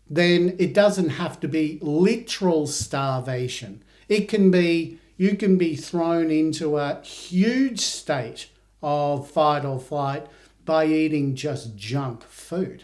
Speaker 2: then it doesn't have to be literal starvation. It can be, you can be thrown into a huge state of fight or flight by eating just junk food.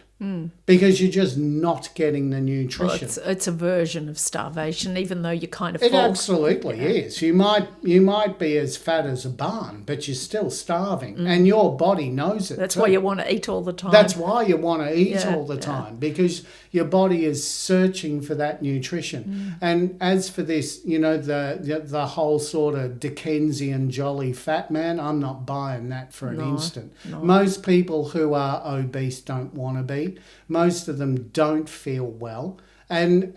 Speaker 2: Because you're just not getting the nutrition.
Speaker 1: Well, it's a version of starvation, even though you're kind of full.
Speaker 2: It absolutely is. You might be as fat as a barn, but you're still starving, and your body knows it.
Speaker 1: That's
Speaker 2: too.
Speaker 1: why you want to eat all the time.
Speaker 2: That's why you want to eat all the time, because your body is searching for that nutrition. And as for this, the whole sort of Dickensian jolly fat man, I'm not buying that for an instant.
Speaker 1: No.
Speaker 2: Most people who are obese don't want to be. Most of them don't feel well, and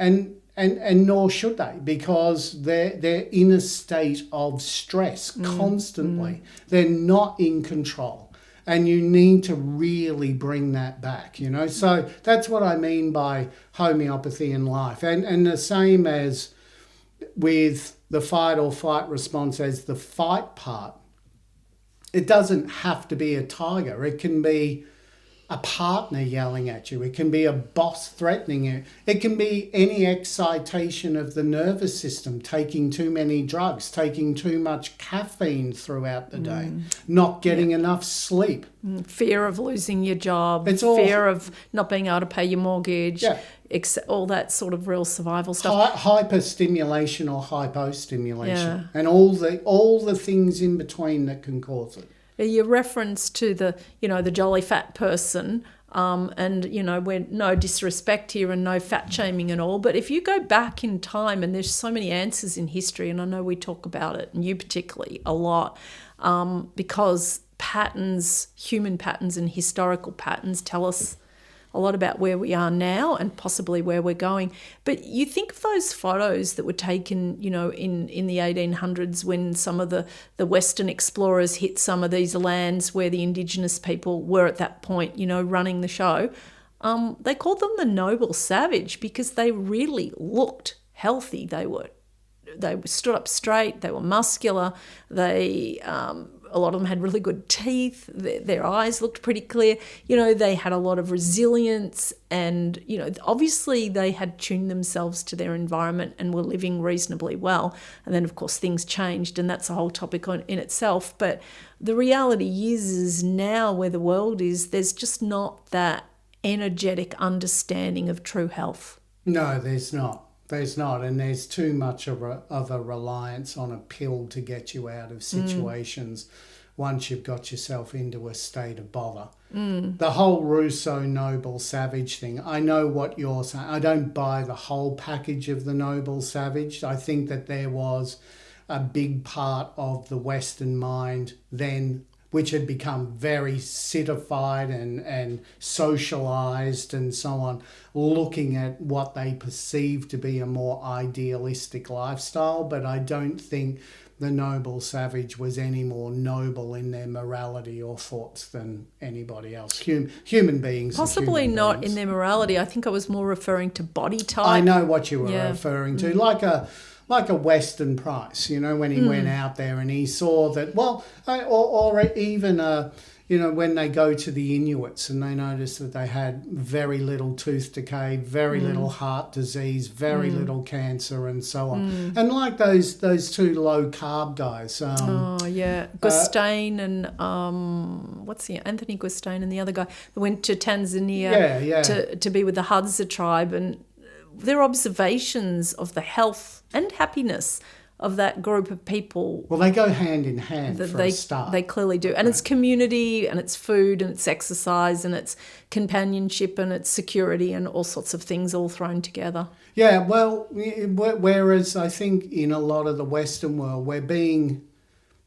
Speaker 2: nor should they, because they're in a state of stress constantly. They're not in control, and you need to really bring that back. So that's what I mean by homeopathy in life, and the same as with the fight or flight response as the fight part. It doesn't have to be a tiger. It can be a partner yelling at you. It can be a boss threatening you. It can be any excitation of the nervous system, taking too many drugs, taking too much caffeine throughout the day, not getting enough sleep.
Speaker 1: Fear of losing your job,
Speaker 2: It's all-
Speaker 1: fear of not being able to pay your mortgage,
Speaker 2: Yeah.
Speaker 1: all that sort of real survival stuff.
Speaker 2: Hyperstimulation or hypostimulation,
Speaker 1: Yeah.
Speaker 2: and all the things in between that can cause it.
Speaker 1: Your reference to the jolly fat person, and we're no disrespect here and no fat shaming and all, but if you go back in time, and there's so many answers in history, and I know we talk about it, and you particularly a lot, because human patterns and historical patterns tell us a lot about where we are now and possibly where we're going. But you think of those photos that were taken, in the 1800s when some of the Western explorers hit some of these lands where the Indigenous people were at that point, running the show. They called them the noble savage because they really looked healthy. They stood up straight. They were muscular. A lot of them had really good teeth. Their eyes looked pretty clear. They had a lot of resilience, and obviously they had tuned themselves to their environment and were living reasonably well. And then of course things changed, and that's a whole topic in itself. But the reality is now where the world is, there's just not that energetic understanding of true health.
Speaker 2: No, there's not. There's not, and there's too much of a reliance on a pill to get you out of situations once you've got yourself into a state of bother. The whole Rousseau noble savage thing, I know what you're saying. I don't buy the whole package of the noble savage. I think that there was a big part of the Western mind then, which had become very citified and socialised and so on, looking at what they perceived to be a more idealistic lifestyle. But I don't think the noble savage was any more noble in their morality or thoughts than anybody else. Human beings.
Speaker 1: Possibly not in their morality. I think I was more referring to body type.
Speaker 2: I know what you were referring to. Like a Weston Price, when he went out there and he saw that, or even, when they go to the Inuits and they notice that they had very little tooth decay, very little heart disease, very little cancer and so on. And like those two low-carb guys.
Speaker 1: Gustain and, Anthony Gustain and the other guy that went to Tanzania to be with the Hadza tribe, and their observations of the health and happiness of that group of people.
Speaker 2: Well, they go hand in hand for a start.
Speaker 1: They clearly do. And it's community, and it's food, and it's exercise, and it's companionship, and it's security, and all sorts of things all thrown together.
Speaker 2: Yeah, well, whereas I think in a lot of the Western world, we're being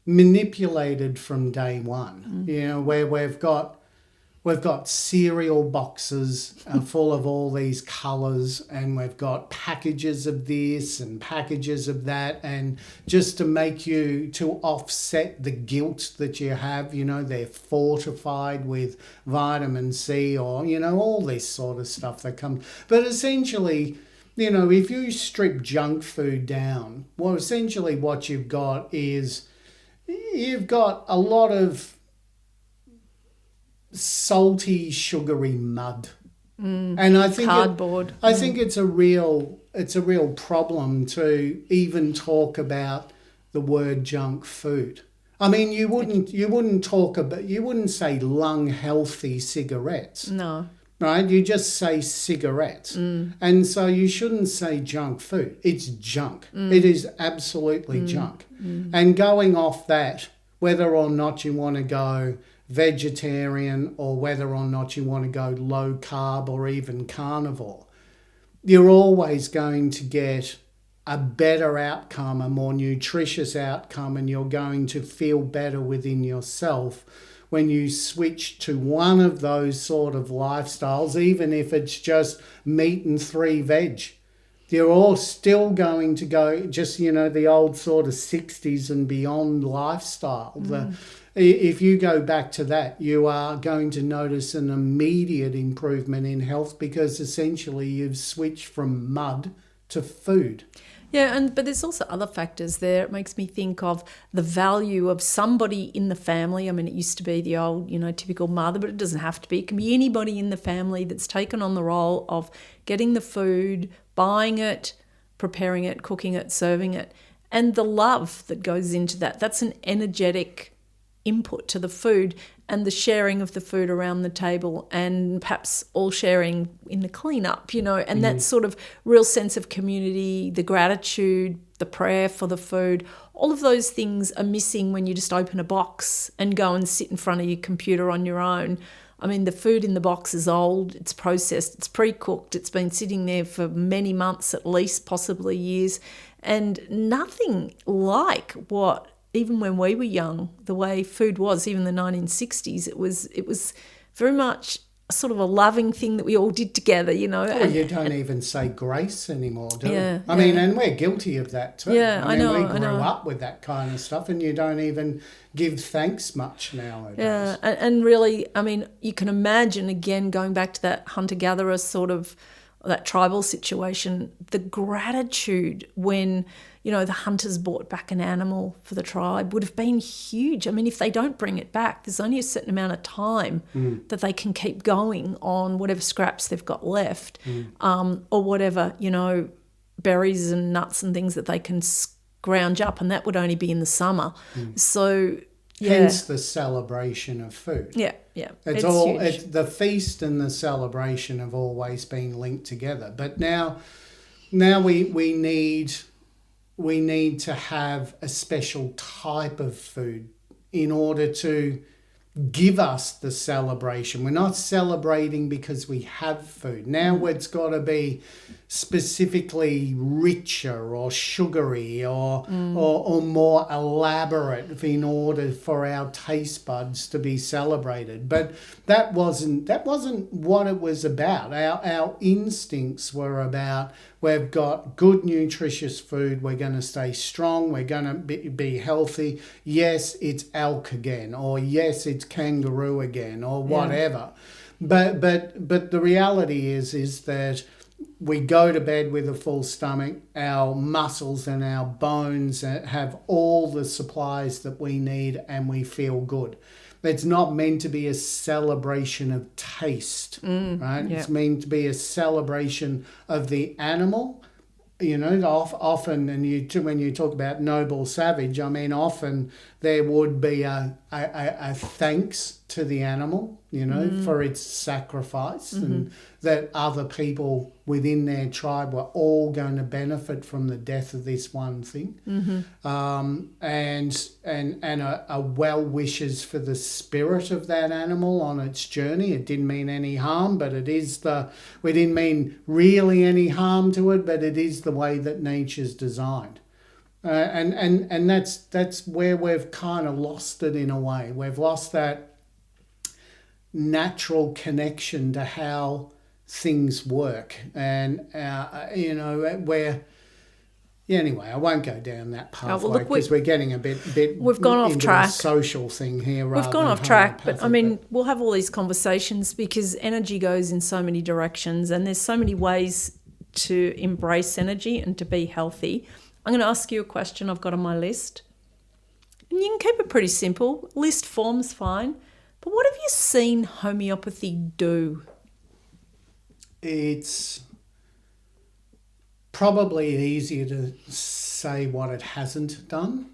Speaker 2: manipulated from day one, where we've got cereal boxes full of all these colours, and we've got packages of this and packages of that, and just to make you, to offset the guilt that you have, they're fortified with vitamin C or, all this sort of stuff that comes. But essentially, if you strip junk food down, well, essentially what you've got is you've got a lot of salty, sugary mud And I think
Speaker 1: cardboard.
Speaker 2: I think it's a real problem to even talk about the word junk food. I mean, you wouldn't say lung healthy cigarettes.
Speaker 1: No.
Speaker 2: Right? You just say cigarettes. And so you shouldn't say junk food. It's junk. It is absolutely junk. And going off that, whether or not you want to go vegetarian or whether or not you want to go low carb or even carnivore, you're always going to get a better outcome, a more nutritious outcome, and you're going to feel better within yourself when you switch to one of those sort of lifestyles, even if it's just meat and 3 veg. You're all still going to go just, the old sort of 60s and beyond lifestyle. If you go back to that, you are going to notice an immediate improvement in health because essentially you've switched from mud to food.
Speaker 1: Yeah, but there's also other factors there. It makes me think of the value of somebody in the family. I mean, it used to be the old, typical mother, but it doesn't have to be. It can be anybody in the family that's taken on the role of getting the food, buying it, preparing it, cooking it, serving it, and the love that goes into that. That's an energetic input to the food, and the sharing of the food around the table, and perhaps all sharing in the cleanup, and that sort of real sense of community, the gratitude, the prayer for the food. All of those things are missing when you just open a box and go and sit in front of your computer on your own. I mean, the food in the box is old, it's processed, it's pre-cooked, it's been sitting there for many months at least, possibly years, and nothing like what, even when we were young, the way food was, even the 1960s, it was very much sort of a loving thing that we all did together,
Speaker 2: Well, you don't even say grace anymore, do you? I mean, and we're guilty of that too.
Speaker 1: Yeah,
Speaker 2: I mean, we grew up with that kind of stuff, and you don't even give thanks much nowadays.
Speaker 1: Yeah, and really, I mean, you can imagine, again, going back to that hunter-gatherer sort of, that tribal situation, the gratitude when, the hunters brought back an animal for the tribe would have been huge. I mean, if they don't bring it back, there's only a certain amount of time that they can keep going on whatever scraps they've got left, or whatever, berries and nuts and things that they can scrounge up, and that would only be in the summer. So, yeah.
Speaker 2: Hence the celebration of food.
Speaker 1: Yeah.
Speaker 2: It's all the feast and the celebration have always been linked together. But now we need to have a special type of food in order to give us the celebration. We're not celebrating because we have food. Now it's got to be specifically richer or sugary or more elaborate in order for our taste buds to be celebrated. But that wasn't what it was about. Our instincts were about, we've got good nutritious food, we're going to stay strong, we're going to be healthy. Yes, it's elk again, or yes, it's kangaroo again, or whatever. But the reality is that we go to bed with a full stomach, our muscles and our bones have all the supplies that we need, and we feel good. It's not meant to be a celebration of taste, right? It's meant to be a celebration of the animal. Often, when you talk about noble savage, I mean, often there would be a thanks to the animal, for its sacrifice, and that other people within their tribe were all going to benefit from the death of this one thing, and a well wishes for the spirit of that animal on its journey. It didn't mean any harm, but we didn't mean really any harm to it, but it is the way that nature's designed. And that's where we've kind of lost it in a way. We've lost that natural connection to how things work, and anyway, I won't go down that pathway because we're getting a bit
Speaker 1: we've gone off track.
Speaker 2: A social thing here.
Speaker 1: We've gone off track, but I mean, we'll have all these conversations because energy goes in so many directions, and there's so many ways to embrace energy and to be healthy. I'm going to ask you a question I've got on my list, and you can keep it pretty simple. List form's fine. But what have you seen homeopathy do?
Speaker 2: it's probably easier to say what it hasn't done.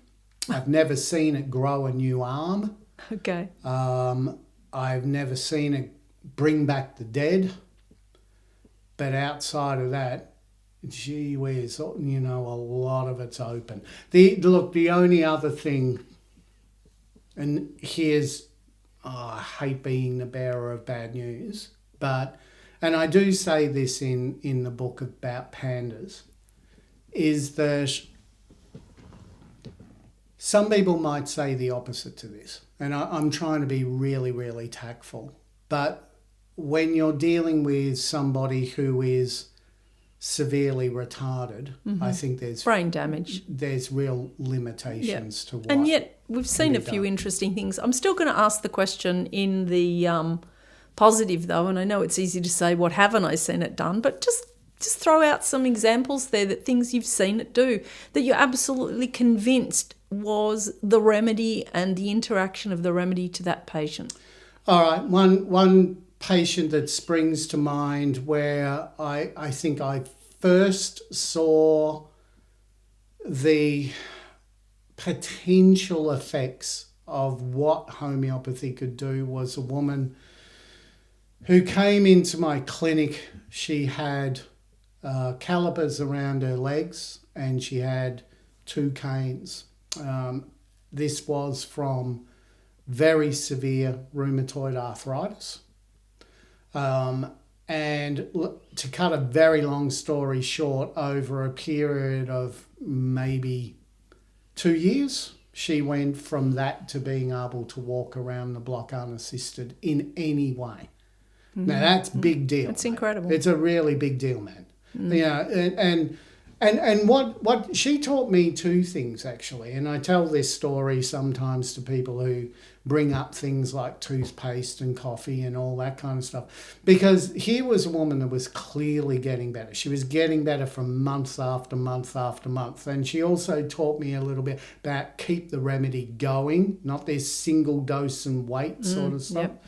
Speaker 2: I've never seen it grow a new arm.
Speaker 1: Okay.
Speaker 2: I've never seen it bring back the dead. But outside of that, gee whiz, you know, a lot of it's open. The only other thing, and here's, I hate being the bearer of bad news, and I do say this in the book about pandas, is that some people might say the opposite to this, and I'm trying to be really, really tactful. But when you're dealing with somebody who is severely retarded, I think there's
Speaker 1: brain damage.
Speaker 2: There's real limitations to what.
Speaker 1: And yet we've seen a few interesting things. I'm still going to ask the question in the positive, though, and I know it's easy to say, what haven't I seen it done? But just throw out some examples there, that things you've seen it do, that you're absolutely convinced was the remedy and the interaction of the remedy to that patient.
Speaker 2: All right, one patient that springs to mind where I think I first saw the potential effects of what homeopathy could do was a woman who came into my clinic. She had calipers around her legs and she had 2 canes. This was from very severe rheumatoid arthritis. And to cut a very long story short, over a period of maybe 2 years, she went from that to being able to walk around the block unassisted in any way. Now, that's big deal.
Speaker 1: It's incredible.
Speaker 2: It's a really big deal, man. Yeah, and what she taught me 2 things, actually, and I tell this story sometimes to people who bring up things like toothpaste and coffee and all that kind of stuff, because here was a woman that was clearly getting better. She was getting better from month after month after month, and she also taught me a little bit about keep the remedy going, not this single dose and wait sort of stuff. Yep.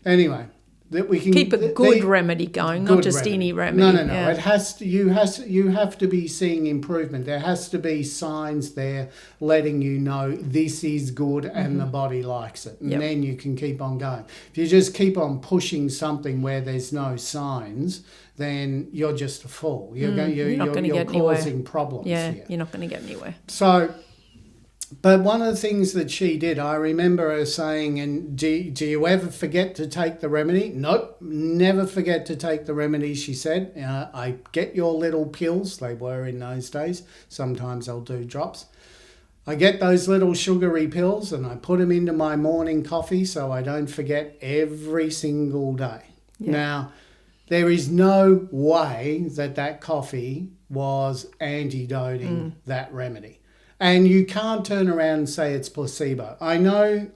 Speaker 2: Anyway, that we can
Speaker 1: keep a good remedy going, not just remedy. Any remedy.
Speaker 2: No. Yeah. It has to. You have to be seeing improvement. There has to be signs there letting you know this is good and the body likes it, and then you can keep on going. If you just keep on pushing something where there's no signs, then you're just a fool. You're causing problems.
Speaker 1: Yeah,
Speaker 2: here.
Speaker 1: You're not going to get anywhere.
Speaker 2: So. But one of the things that she did, I remember her saying, and do you ever forget to take the remedy? Nope, never forget to take the remedy, she said. I get your little pills, they were in those days. Sometimes I'll do drops. I get those little sugary pills and I put them into my morning coffee so I don't forget every single day. Yeah. Now, there is no way that coffee was antidoting that remedy. And you can't turn around and say it's placebo. I know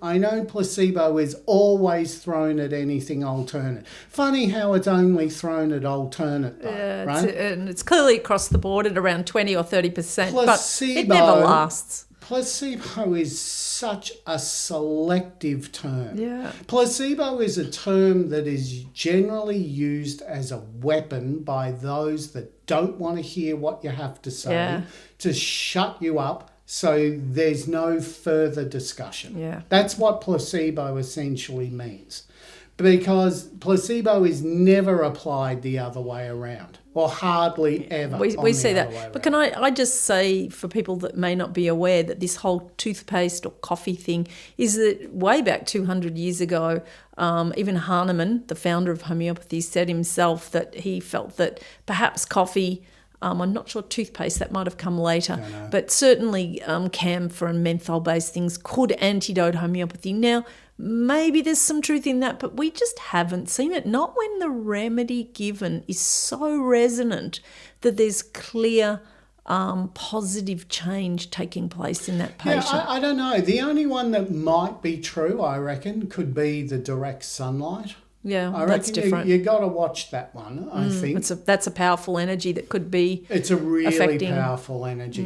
Speaker 2: placebo is always thrown at anything alternate. Funny how it's only thrown at alternate, though, right?
Speaker 1: And it's clearly across the board at around 20 or 30%, but it never lasts.
Speaker 2: Placebo is such a selective term.
Speaker 1: Yeah.
Speaker 2: Placebo is a term that is generally used as a weapon by those that don't want to hear what you have to say, to shut you up so there's no further discussion.
Speaker 1: Yeah.
Speaker 2: That's what placebo essentially means, because placebo is never applied the other way around, or hardly ever.
Speaker 1: We see that. But can I just say, for people that may not be aware, that this whole toothpaste or coffee thing is that way back 200 years ago, even Hahnemann, the founder of homeopathy, said himself that he felt that perhaps coffee, I'm not sure toothpaste, that might have come later, but certainly camphor and menthol-based things could antidote homeopathy. Now, maybe there's some truth in that, but we just haven't seen it. Not when the remedy given is so resonant that there's clear positive change taking place in that patient.
Speaker 2: Yeah, I don't know. The only one that might be true, I reckon, could be the direct sunlight.
Speaker 1: Yeah,
Speaker 2: I
Speaker 1: that's
Speaker 2: reckon
Speaker 1: different.
Speaker 2: you got to watch that one, I think.
Speaker 1: That's a powerful energy that could be
Speaker 2: It's a really
Speaker 1: affecting.
Speaker 2: powerful energy.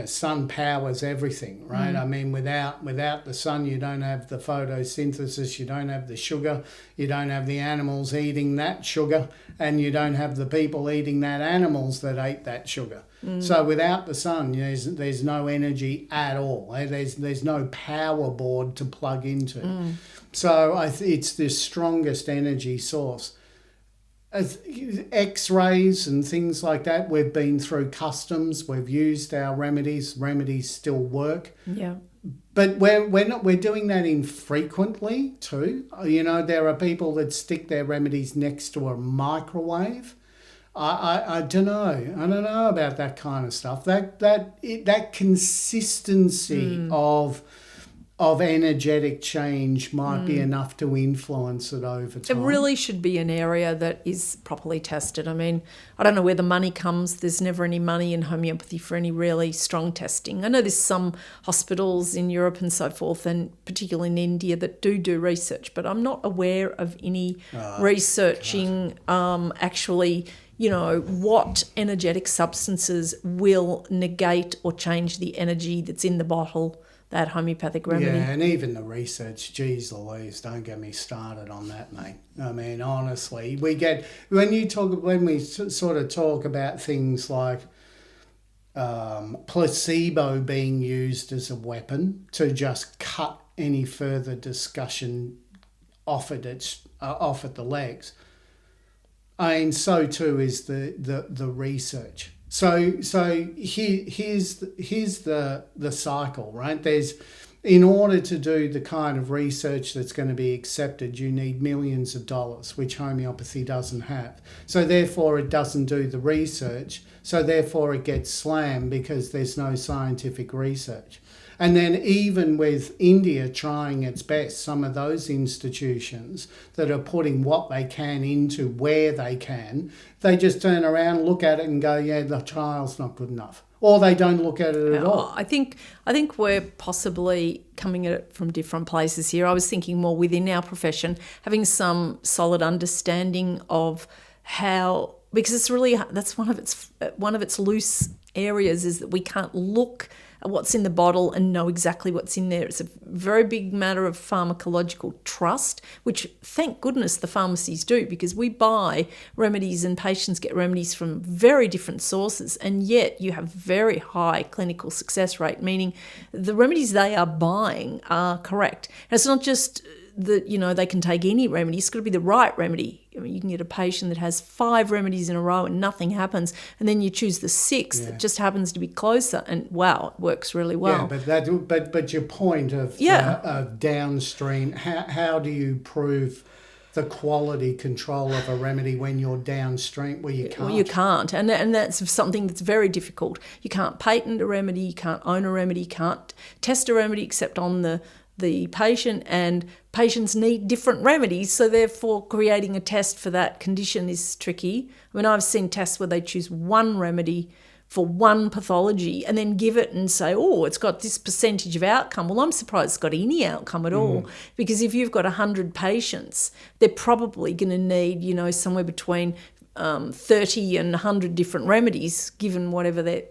Speaker 2: Sun powers everything, right? I mean, without the sun, you don't have the photosynthesis, you don't have the sugar, you don't have the animals eating that sugar, and you don't have the people eating that animals that ate that sugar. So without the sun, there's no energy at all. There's no power board to plug into. So it's the strongest energy source. X-rays and things like that, we've been through customs, we've used our remedies still work.
Speaker 1: Yeah.
Speaker 2: But we're doing that infrequently too. There are people that stick their remedies next to a microwave. I don't know about that kind of stuff. That consistency of energetic change might be enough to influence it over time.
Speaker 1: It really should be an area that is properly tested. I mean, I don't know where the money comes. There's never any money in homeopathy for any really strong testing. I know there's some hospitals in Europe and so forth, and particularly in India, that do research, but I'm not aware of any researching actually, what energetic substances will negate or change the energy that's in the bottle, that homeopathic remedy.
Speaker 2: Yeah, and even the research, geez Louise, don't get me started on that, mate. I mean, honestly, when we sort of talk about things like placebo being used as a weapon to just cut any further discussion off at the legs. I mean, so too is the research. So here's the cycle, right? In order to do the kind of research that's going to be accepted, you need millions of dollars, which homeopathy doesn't have. So therefore it doesn't do the research. So therefore it gets slammed because there's no scientific research. And then even with India trying its best, some of those institutions that are putting what they can into where they can, they just turn around, look at it and go, yeah, the trial's not good enough. Or they don't look at it at all.
Speaker 1: I think we're possibly coming at it from different places here. I was thinking more within our profession, having some solid understanding of how, because it's really, that's one of its loose areas, is that we can't look at what's in the bottle and know exactly what's in there. It's a very big matter of pharmacological trust, which thank goodness the pharmacies do, because we buy remedies and patients get remedies from very different sources, and yet you have very high clinical success rate, meaning the remedies they are buying are correct. And it's not just that, they can take any remedy. It's got to be the right remedy. I mean, you can get a patient that has 5 remedies in a row and nothing happens, and then you choose the 6th that just happens to be closer, and wow, it works really well.
Speaker 2: Yeah, but your point of downstream, how do you prove the quality control of a remedy when you're downstream? Well, you can't.
Speaker 1: Well, you can't, and that's something that's very difficult. You can't patent a remedy, you can't own a remedy, you can't test a remedy except on the patient, and patients need different remedies, so therefore creating a test for that condition is tricky. I mean, I've seen tests where they choose one remedy for one pathology and then give it and say, oh, it's got this percentage of outcome. Well, I'm surprised it's got any outcome at all, because if you've got 100 patients, they're probably going to need, somewhere between 30 and 100 different remedies, given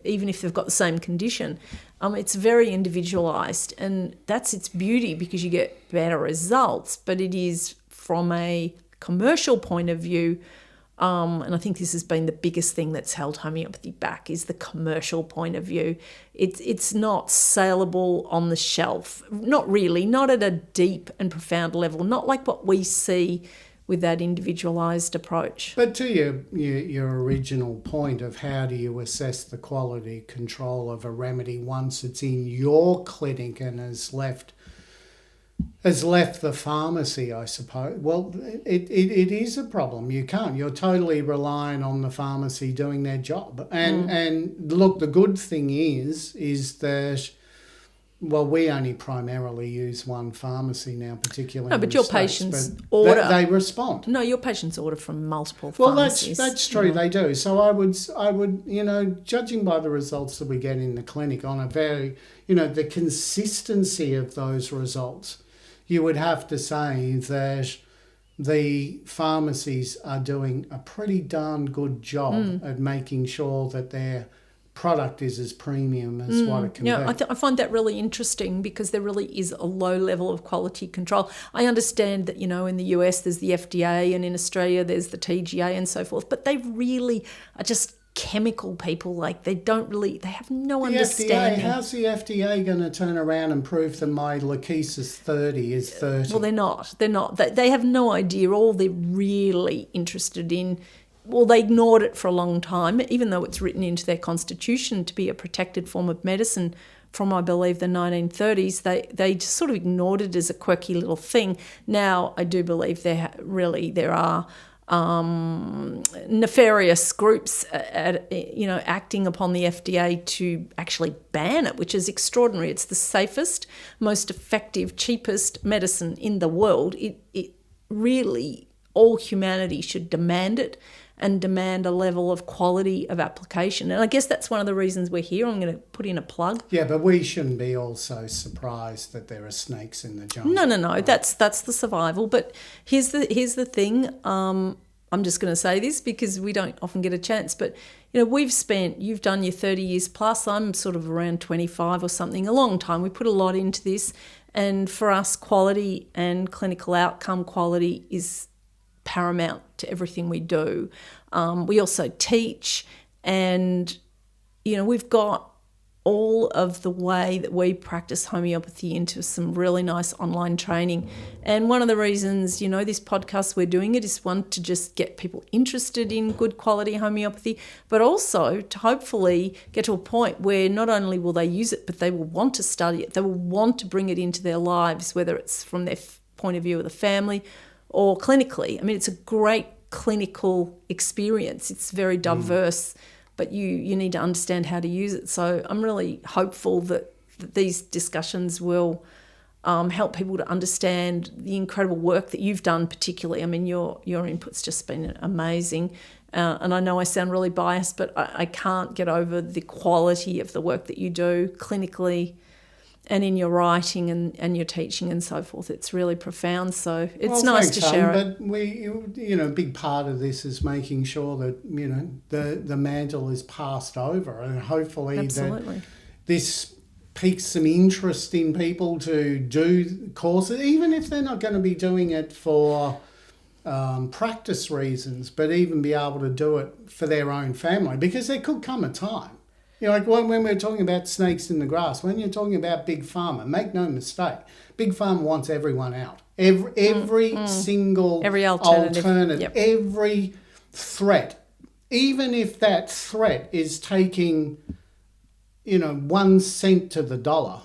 Speaker 1: even if they've got the same condition. It's very individualised, and that's its beauty, because you get better results. But it is, from a commercial point of view, and I think this has been the biggest thing that's held homeopathy back, is the commercial point of view. It's not saleable on the shelf, not really, not at a deep and profound level, not like what we see with that individualised approach.
Speaker 2: But to your original point of how do you assess the quality control of a remedy once it's in your clinic and has left the pharmacy, I suppose. Well, it is a problem. You can't. You're totally relying on the pharmacy doing their job. And look, the good thing is that, well, we only primarily use one pharmacy now, particularly.
Speaker 1: No, but your
Speaker 2: States,
Speaker 1: patients order.
Speaker 2: They respond.
Speaker 1: No, your patients order from multiple pharmacies.
Speaker 2: Well, that's true. They do. So I would, judging by the results that we get in the clinic on a very, the consistency of those results, you would have to say that the pharmacies are doing a pretty darn good job at making sure that their product is as premium as what it can be.
Speaker 1: I find that really interesting because there really is a low level of quality control. I understand that, in the US there's the FDA and in Australia there's the TGA and so forth, but they really are just chemical people. Like they have no understanding.
Speaker 2: How's the FDA going to turn around and prove that my Lachesis 30 is 30?
Speaker 1: Well, they're not. They have no idea. All they're really interested in, well, they ignored it for a long time, even though it's written into their constitution to be a protected form of medicine from, I believe, the 1930s. They just sort of ignored it as a quirky little thing. Now, I do believe there are nefarious groups, acting upon the FDA to actually ban it, which is extraordinary. It's the safest, most effective, cheapest medicine in the world. It really, all humanity should demand it and demand a level of quality of application. And I guess that's one of the reasons we're here. I'm going to put in a plug.
Speaker 2: Yeah, but we shouldn't be also surprised that there are snakes in the jungle. No.
Speaker 1: Right? That's the survival. But here's the thing. I'm just going to say this because we don't often get a chance. But, you've done your 30 years plus. I'm sort of around 25 or something, a long time. We put a lot into this. And for us, quality and clinical outcome quality is paramount to everything we do. We also teach, and we've got all of the way that we practice homeopathy into some really nice online training. And one of the reasons, this podcast we're doing it is one, to just get people interested in good quality homeopathy, but also to hopefully get to a point where not only will they use it, but they will want to study it. They will want to bring it into their lives, whether it's from their point of view of the family or clinically. I mean, it's a great clinical experience. It's very diverse, but you need to understand how to use it. So I'm really hopeful that these discussions will help people to understand the incredible work that you've done particularly. I mean, your input's just been amazing. And I know I sound really biased, but I can't get over the quality of the work that you do clinically and in your writing and your teaching and so forth. It's really profound. So it's nice to share it.
Speaker 2: But a big part of this is making sure that, the mantle is passed over, and hopefully that this piques some interest in people to do courses, even if they're not going to be doing it for practice reasons, but even be able to do it for their own family, because there could come a time. Like when we're talking about snakes in the grass, when you're talking about Big Pharma, make no mistake, Big Pharma wants everyone out. Every single alternative, yep. Every threat, even if that threat is taking, 1 cent to the dollar.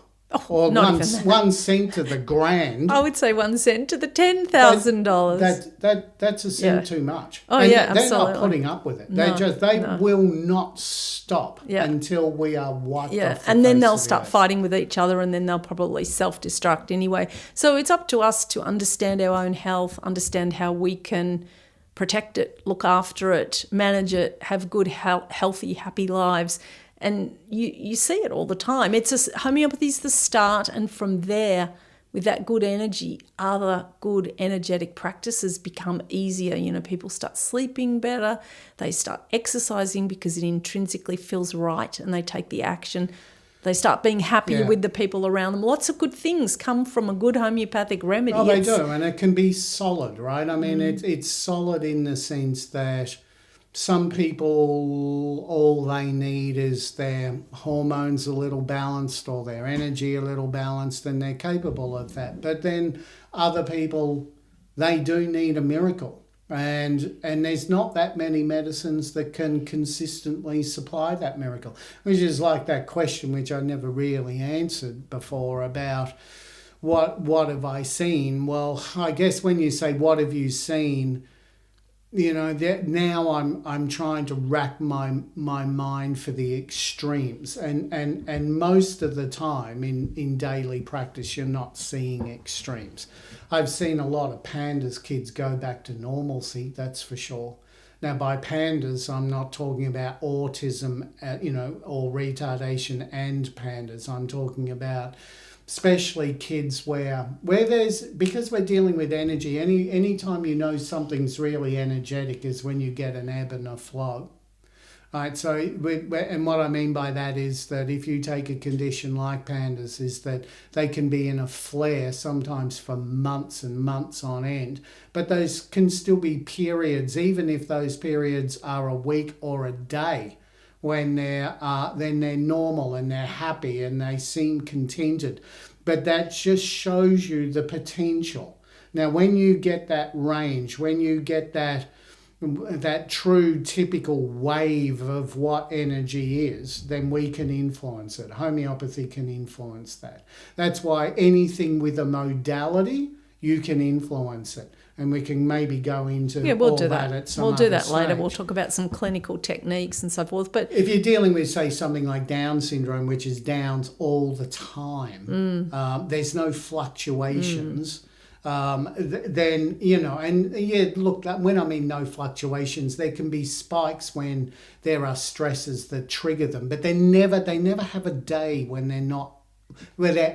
Speaker 2: Or 1 cent to the grand.
Speaker 1: I would say 1 cent to the $10,000.
Speaker 2: That's a cent too much.
Speaker 1: Oh,
Speaker 2: and
Speaker 1: yeah,
Speaker 2: they're
Speaker 1: absolutely.
Speaker 2: Not putting up with it. They will not stop until we are wiped off the
Speaker 1: and then
Speaker 2: face
Speaker 1: they'll
Speaker 2: of the
Speaker 1: start
Speaker 2: earth.
Speaker 1: fighting with each other, and then they'll probably self-destruct anyway. So it's up to us to understand our own health, understand how we can protect it, look after it, manage it, have good, healthy, happy lives. And you see it all the time. Homeopathy's the start, and from there, with that good energy, other good energetic practices become easier. People start sleeping better, they start exercising because it intrinsically feels right, and they take the action. They start being happier with the people around them. Lots of good things come from a good homeopathic remedy.
Speaker 2: Oh, they do, and it can be solid, right? I mean, it's solid in the sense that some people, all they need is their hormones a little balanced or their energy a little balanced, and they're capable of that. But then other people, they do need a miracle. And there's not that many medicines that can consistently supply that miracle, which is like that question which I never really answered before about what have I seen? Well, I guess when you say what have you seen, now I'm trying to rack my mind for the extremes, and most of the time in daily practice you're not seeing extremes. I've seen a lot of pandas kids go back to normalcy, that's for sure. Now by pandas I'm not talking about autism, or retardation and pandas. I'm talking about especially kids where there's, because we're dealing with energy, any time you know something's really energetic is when you get an ebb and a flow. Right, so and what I mean by that is that if you take a condition like pandas, is that they can be in a flare sometimes for months and months on end, but those can still be periods, even if those periods are a week or a day, when then they're normal and they're happy and they seem contented. But that just shows you the potential. Now, when you get that range, when you get that true typical wave of what energy is, then we can influence it. Homeopathy can influence that. That's why anything with a modality, you can influence it. And we can maybe go into
Speaker 1: we'll do
Speaker 2: that
Speaker 1: that
Speaker 2: at some
Speaker 1: We'll do that
Speaker 2: stage.
Speaker 1: later. We'll talk about some clinical techniques and so forth. But
Speaker 2: if you're dealing with, say, something like Down syndrome, which is Downs all the time, there's no fluctuations. Then, look, when I mean no fluctuations, there can be spikes when there are stresses that trigger them, but they never have a day when they're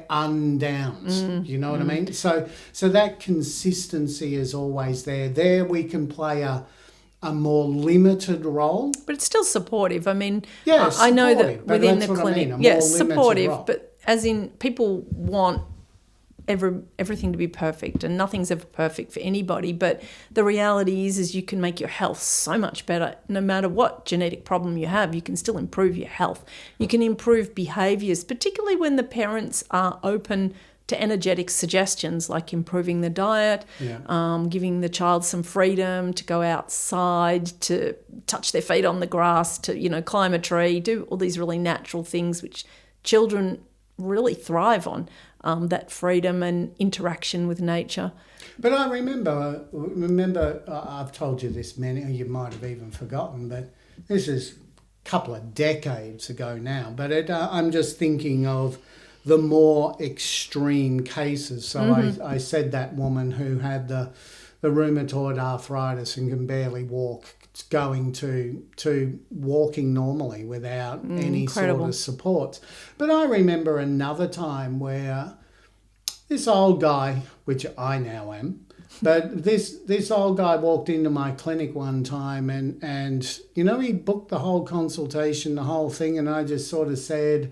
Speaker 2: undowns. You know what I mean? So that consistency is always there. There we can play a more limited role.
Speaker 1: But it's still supportive. I mean,
Speaker 2: yeah,
Speaker 1: I know that within the clinic, supportive,
Speaker 2: role.
Speaker 1: but as in people want everything to be perfect, and nothing's ever perfect for anybody, but the reality is you can make your health so much better. No matter what genetic problem you have, you can still improve your health. You can improve behaviours, particularly when the parents are open to energetic suggestions like improving the diet, giving the child some freedom to go outside, to touch their feet on the grass, to climb a tree, do all these really natural things which children really thrive on. That freedom and interaction with nature.
Speaker 2: But I remember, I've told you this you might have even forgotten, but this is a couple of decades ago now, but I'm just thinking of the more extreme cases. So I said that woman who had the rheumatoid arthritis and can barely walk, going to walking normally without any
Speaker 1: incredible.
Speaker 2: sort of supports. But I remember another time where this old guy, which I now am, but this old guy walked into my clinic one time and he booked the whole consultation, the whole thing, and I just sort of said,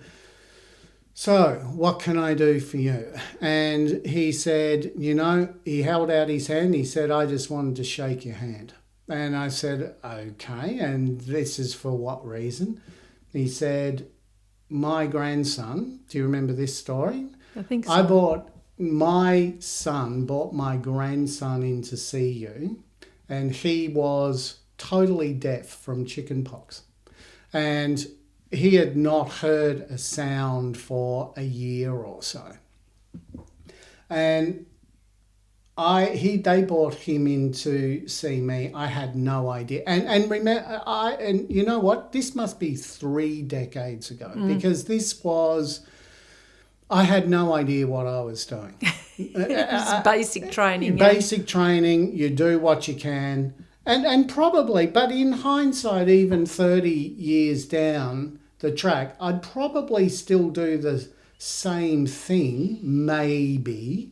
Speaker 2: so what can I do for you? And he said, he held out his hand, he said, I just wanted to shake your hand. And I said, okay, and this is for what reason? He said, my grandson, do you remember this story?
Speaker 1: I think so.
Speaker 2: My son brought my grandson in to see you, and he was totally deaf from chickenpox. And he had not heard a sound for a year or so. And they brought him in to see me. I had no idea. And remember, and you know what? This must be 3 decades ago, because this was, I had no idea what I was doing.
Speaker 1: It's basic training.
Speaker 2: Basic training, you do what you can. And probably, but in hindsight, even 30 years down the track, I'd probably still do the same thing, maybe.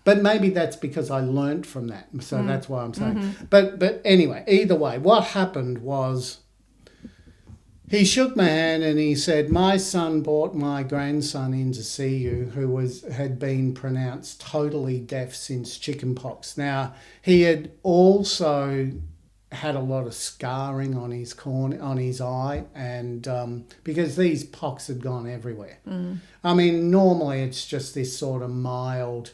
Speaker 2: But maybe that's because I learnt from that. So that's why I'm saying. But anyway, either way, what happened was he shook my hand and he said, my son brought my grandson in to see you, who had been pronounced totally deaf since chickenpox. Now, he had also had a lot of scarring on his eye, and because these pox had gone everywhere. I mean, normally it's just this sort of mild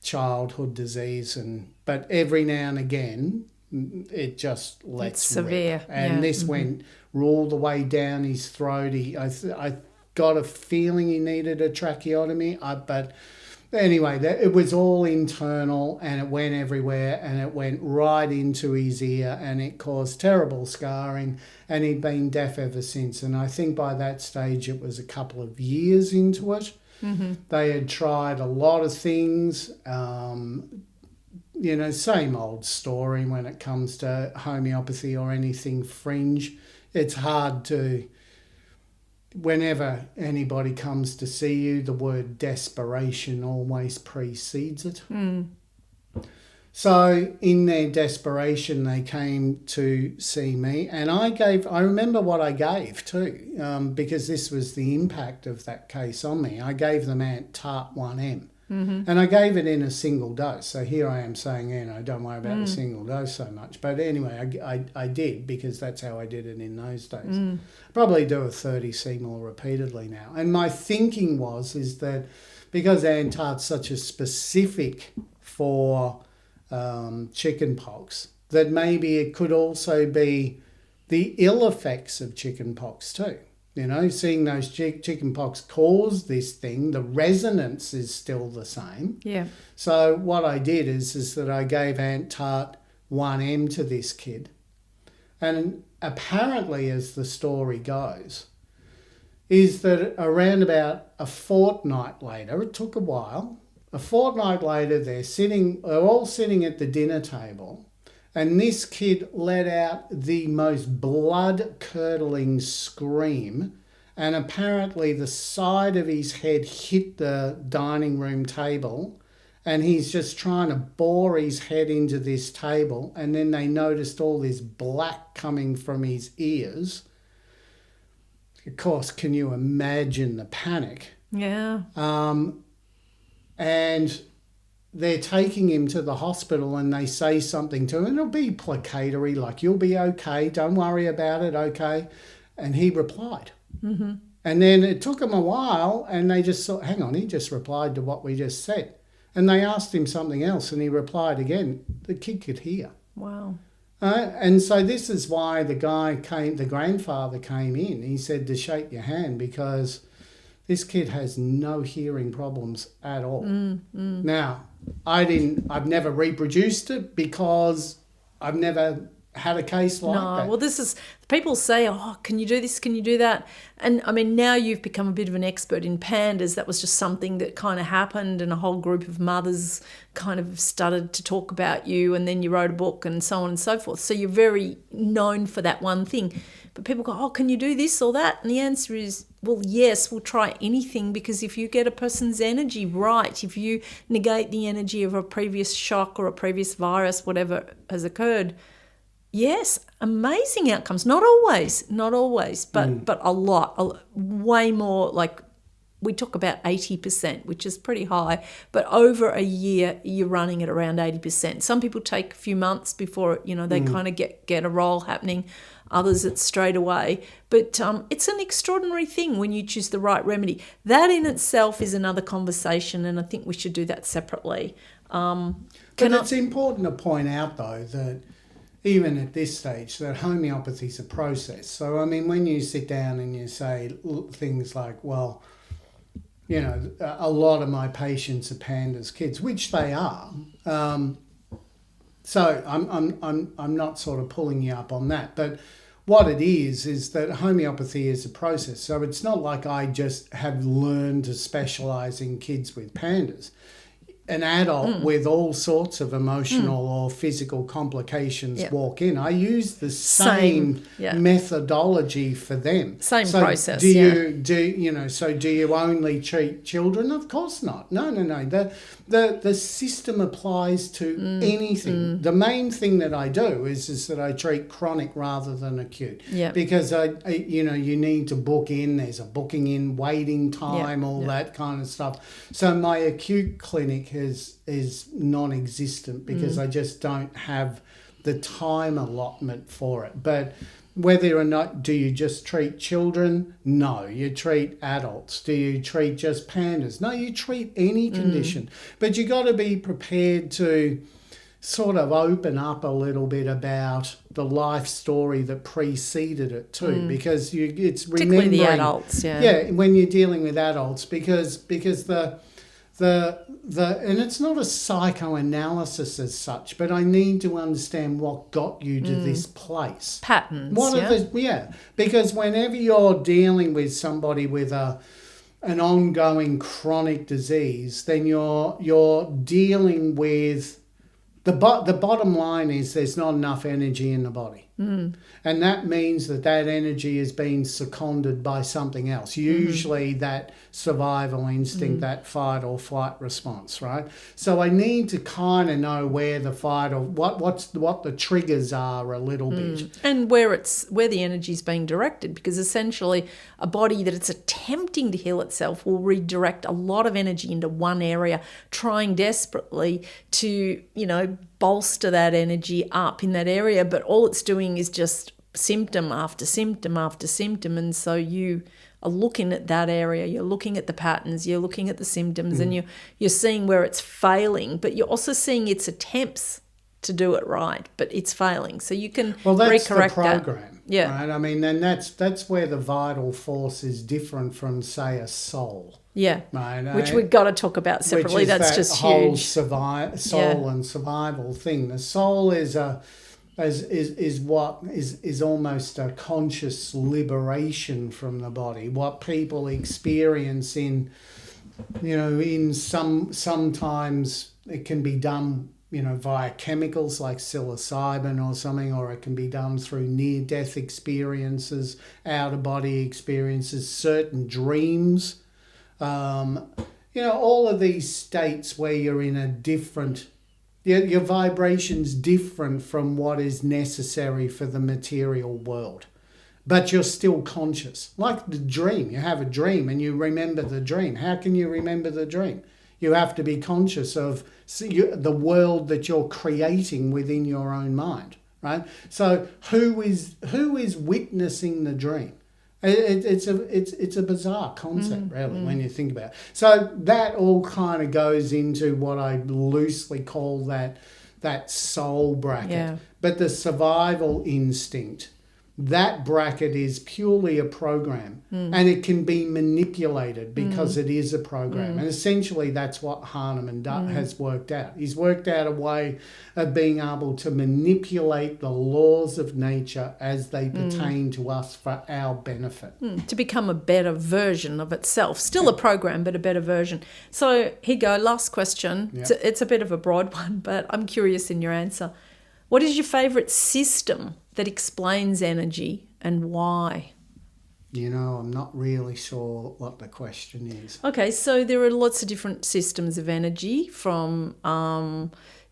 Speaker 2: childhood disease, but every now and again it just lets
Speaker 1: it's severe
Speaker 2: rip. And this went all the way down his throat. I got a feeling he needed a tracheotomy, but anyway, it was all internal, and it went everywhere, and it went right into his ear, and it caused terrible scarring, and he'd been deaf ever since. And I think by that stage it was a couple of years into it. They had tried a lot of things, same old story when it comes to homeopathy or anything fringe. It's hard to whenever anybody comes to see you, the word desperation always precedes it. So in their desperation, they came to see me, and I remember what I gave too, because this was the impact of that case on me. I gave them Ant-Tart 1M, and I gave it in a single dose. So here I am saying, don't worry about the single dose so much. But anyway, I did, because that's how I did it in those days. Probably do a 30C more repeatedly now. And my thinking is that because Ant-Tart's such a specific for chicken pox, that maybe it could also be the ill effects of chicken pox too. Seeing those chicken pox cause this thing, the resonance is still the same.
Speaker 1: Yeah.
Speaker 2: So what I did is that I gave Ant-Tart 1M to this kid. And apparently, as the story goes, is that around about a fortnight later, it took a while, a fortnight later, they're all sitting at the dinner table, and this kid let out the most blood-curdling scream, and apparently the side of his head hit the dining room table, and he's just trying to bore his head into this table, and then they noticed all this black coming from his ears. Of course, can you imagine the panic?
Speaker 1: Yeah.
Speaker 2: And they're taking him to the hospital, and they say something to him, and it'll be placatory, like, you'll be okay, don't worry about it, okay? And he replied. And then it took him a while, and they just thought, hang on, he just replied to what we just said. And they asked him something else, and he replied again. The kid could hear.
Speaker 1: Wow.
Speaker 2: And so this is why the grandfather came in. He said to shake your hand, because this kid has no hearing problems at all. Now, I've never reproduced it, because I've never had a case like that.
Speaker 1: Well, people say, oh, can you do this? Can you do that? And I mean, now you've become a bit of an expert in pandas. That was just something that kind of happened, and a whole group of mothers kind of started to talk about you, and then you wrote a book and so on and so forth. So you're very known for that one thing. But people go, oh, can you do this or that? And the answer is, well, yes, we'll try anything, because if you get a person's energy right, if you negate the energy of a previous shock or a previous virus, whatever has occurred, yes, amazing outcomes. Not always, but a lot, way more. Like, we talk about 80%, which is pretty high, but over a year, you're running at around 80%. Some people take a few months before, they kind of get a roll happening. Others, it's straight away. But it's an extraordinary thing when you choose the right remedy. That in itself is another conversation, and I think we should do that separately.
Speaker 2: But it's important to point out, though, that even at this stage, that homeopathy is a process. So, I mean, when you sit down and you say things like, well, a lot of my patients are pandas kids, which they are. So I'm not sort of pulling you up on that. But what it is that homeopathy is a process. So it's not like I just have learned to specialise in kids with pandas. An adult with all sorts of emotional or physical complications walk in. I use the same methodology for them.
Speaker 1: Same process.
Speaker 2: Do you only treat children? Of course not. No. The system applies to anything. The main thing that I do is that I treat chronic rather than acute.
Speaker 1: Yeah.
Speaker 2: Because you need to book in. There's a booking in, waiting time, that kind of stuff. So my acute clinic is non-existent, because I just don't have the time allotment for it. But whether or not, do you just treat children? No, you treat adults. Do you treat just pandas? No, you treat any condition. But you got to be prepared to sort of open up a little bit about the life story that preceded it too, because it's remembering,
Speaker 1: particularly the adults,
Speaker 2: when you're dealing with adults, because the and it's not a psychoanalysis as such, but I need to understand what got you to this place.
Speaker 1: Patterns.
Speaker 2: Because whenever you're dealing with somebody with an ongoing chronic disease, then you're dealing with the bottom line is there's not enough energy in the body. And that means that energy is being seconded by something else, usually that survival instinct, that fight or flight response, right? So I need to kind of know where the fight or what the triggers are a little bit.
Speaker 1: And where the energy is being directed, because essentially a body that it's attempting to heal itself will redirect a lot of energy into one area, trying desperately to, bolster that energy up in that area, but all it's doing is just symptom after symptom after symptom. And so you are looking at that area, you're looking at the patterns, you're looking at the symptoms, and you're seeing where it's failing, but you're also seeing its attempts to do it right, but it's failing. So you can
Speaker 2: that's
Speaker 1: recorrect
Speaker 2: the program.
Speaker 1: that. Yeah.
Speaker 2: Right? I mean, and that's where the vital force is different from, say, a soul.
Speaker 1: Yeah,
Speaker 2: right?
Speaker 1: Which we've got to talk about separately.
Speaker 2: Which is
Speaker 1: that's
Speaker 2: that
Speaker 1: just
Speaker 2: whole
Speaker 1: huge.
Speaker 2: Soul and survival thing. The soul is almost a conscious liberation from the body. What people experience sometimes it can be done via chemicals like psilocybin or something, or it can be done through near-death experiences, out-of-body experiences, certain dreams. All of these states where you're in a different, your vibration's different from what is necessary for the material world, but you're still conscious. Like the dream, you have a dream and you remember the dream. How can you remember the dream? You have to be conscious of the world that you're creating within your own mind, right? So who is witnessing the dream? It's a bizarre concept, really, when you think about it. So that all kind of goes into what I loosely call that soul bracket.
Speaker 1: Yeah.
Speaker 2: But the survival instinct, that bracket is purely a program, and it can be manipulated because it is a program. And essentially that's what Hahnemann has worked out. He's worked out a way of being able to manipulate the laws of nature as they pertain to us for our benefit.
Speaker 1: To become a better version of itself. Still a program, but a better version. So here you go, last question.
Speaker 2: Yeah.
Speaker 1: It's a bit of a broad one, but I'm curious in your answer. What is your favourite system that explains energy and why?
Speaker 2: I'm not really sure what the question is.
Speaker 1: Okay, so there are lots of different systems of energy from,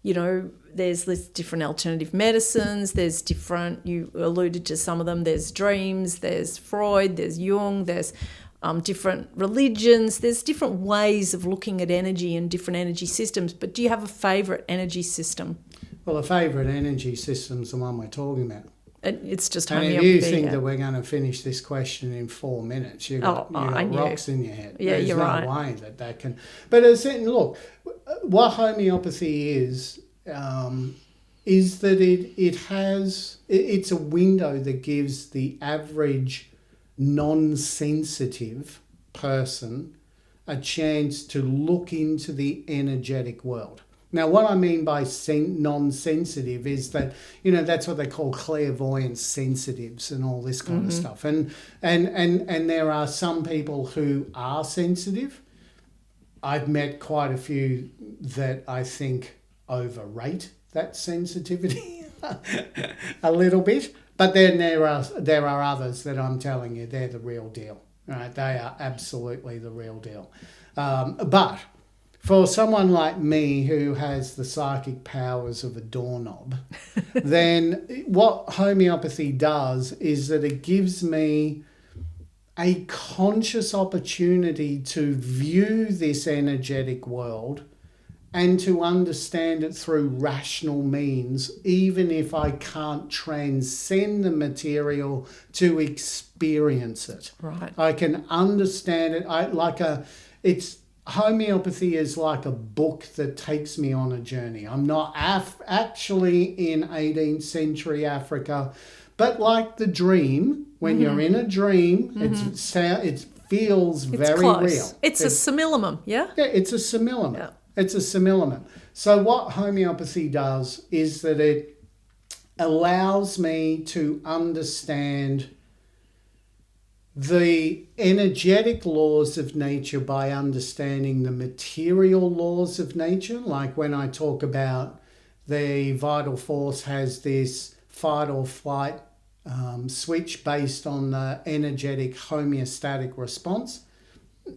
Speaker 1: there's this different alternative medicines, there's different, you alluded to some of them, there's dreams, there's Freud, there's Jung, there's different religions, there's different ways of looking at energy and different energy systems. But do you have a favourite energy system?
Speaker 2: Well, the favourite energy system's the one we're talking about.
Speaker 1: It's just
Speaker 2: and
Speaker 1: homeopathy.
Speaker 2: if you think that we're going to finish this question in 4 minutes, you've got rocks in your head.
Speaker 1: Yeah,
Speaker 2: There's
Speaker 1: you're
Speaker 2: no
Speaker 1: right.
Speaker 2: way that can... But look, what homeopathy is that it's a window that gives the average non-sensitive person a chance to look into the energetic world. Now, what I mean by non-sensitive is that, that's what they call clairvoyant sensitives and all this kind of stuff. And there are some people who are sensitive. I've met quite a few that I think overrate that sensitivity a little bit. But then there are others that I'm telling you, they're the real deal. Right? They are absolutely the real deal. But for someone like me who has the psychic powers of a doorknob, then what homeopathy does is that it gives me a conscious opportunity to view this energetic world and to understand it through rational means, even if I can't transcend the material to experience it.
Speaker 1: Right.
Speaker 2: I can understand it. Homeopathy is like a book that takes me on a journey. I'm not actually in 18th century Africa, but like the dream, when you're in a dream, it feels very
Speaker 1: close.
Speaker 2: real.
Speaker 1: It's a simillimum, yeah?
Speaker 2: Yeah, it's a simillimum.
Speaker 1: Yeah.
Speaker 2: It's a simillimum. So what homeopathy does is that it allows me to understand the energetic laws of nature by understanding the material laws of nature. Like when I talk about the vital force has this fight or flight switch based on the energetic homeostatic response.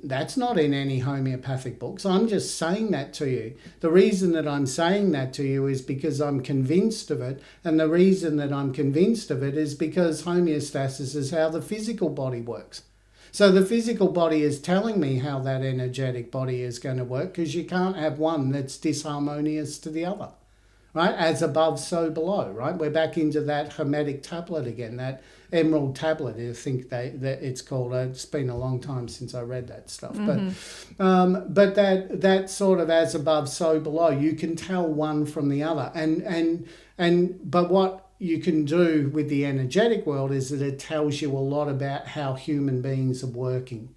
Speaker 2: That's not in any homeopathic books. I'm just saying that to you. The reason that I'm saying that to you is because I'm convinced of it. And the reason that I'm convinced of it is because homeostasis is how the physical body works. So the physical body is telling me how that energetic body is going to work, because you can't have one that's disharmonious to the other, right? As above, so below, right? We're back into that hermetic tablet again, that emerald tablet, I think that it's called. It's been a long time since I read that stuff. Mm-hmm. But that sort of as above, so below, you can tell one from the other. But what you can do with the energetic world is that it tells you a lot about how human beings are working.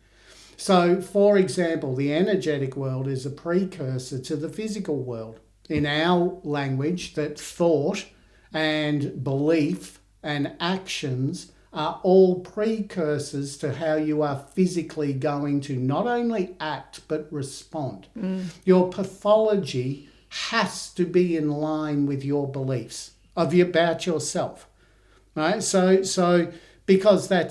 Speaker 2: So, for example, the energetic world is a precursor to the physical world. In our language, that thought and belief and actions are all precursors to how you are physically going to not only act but respond. Your pathology has to be in line with your beliefs about yourself, right? So because there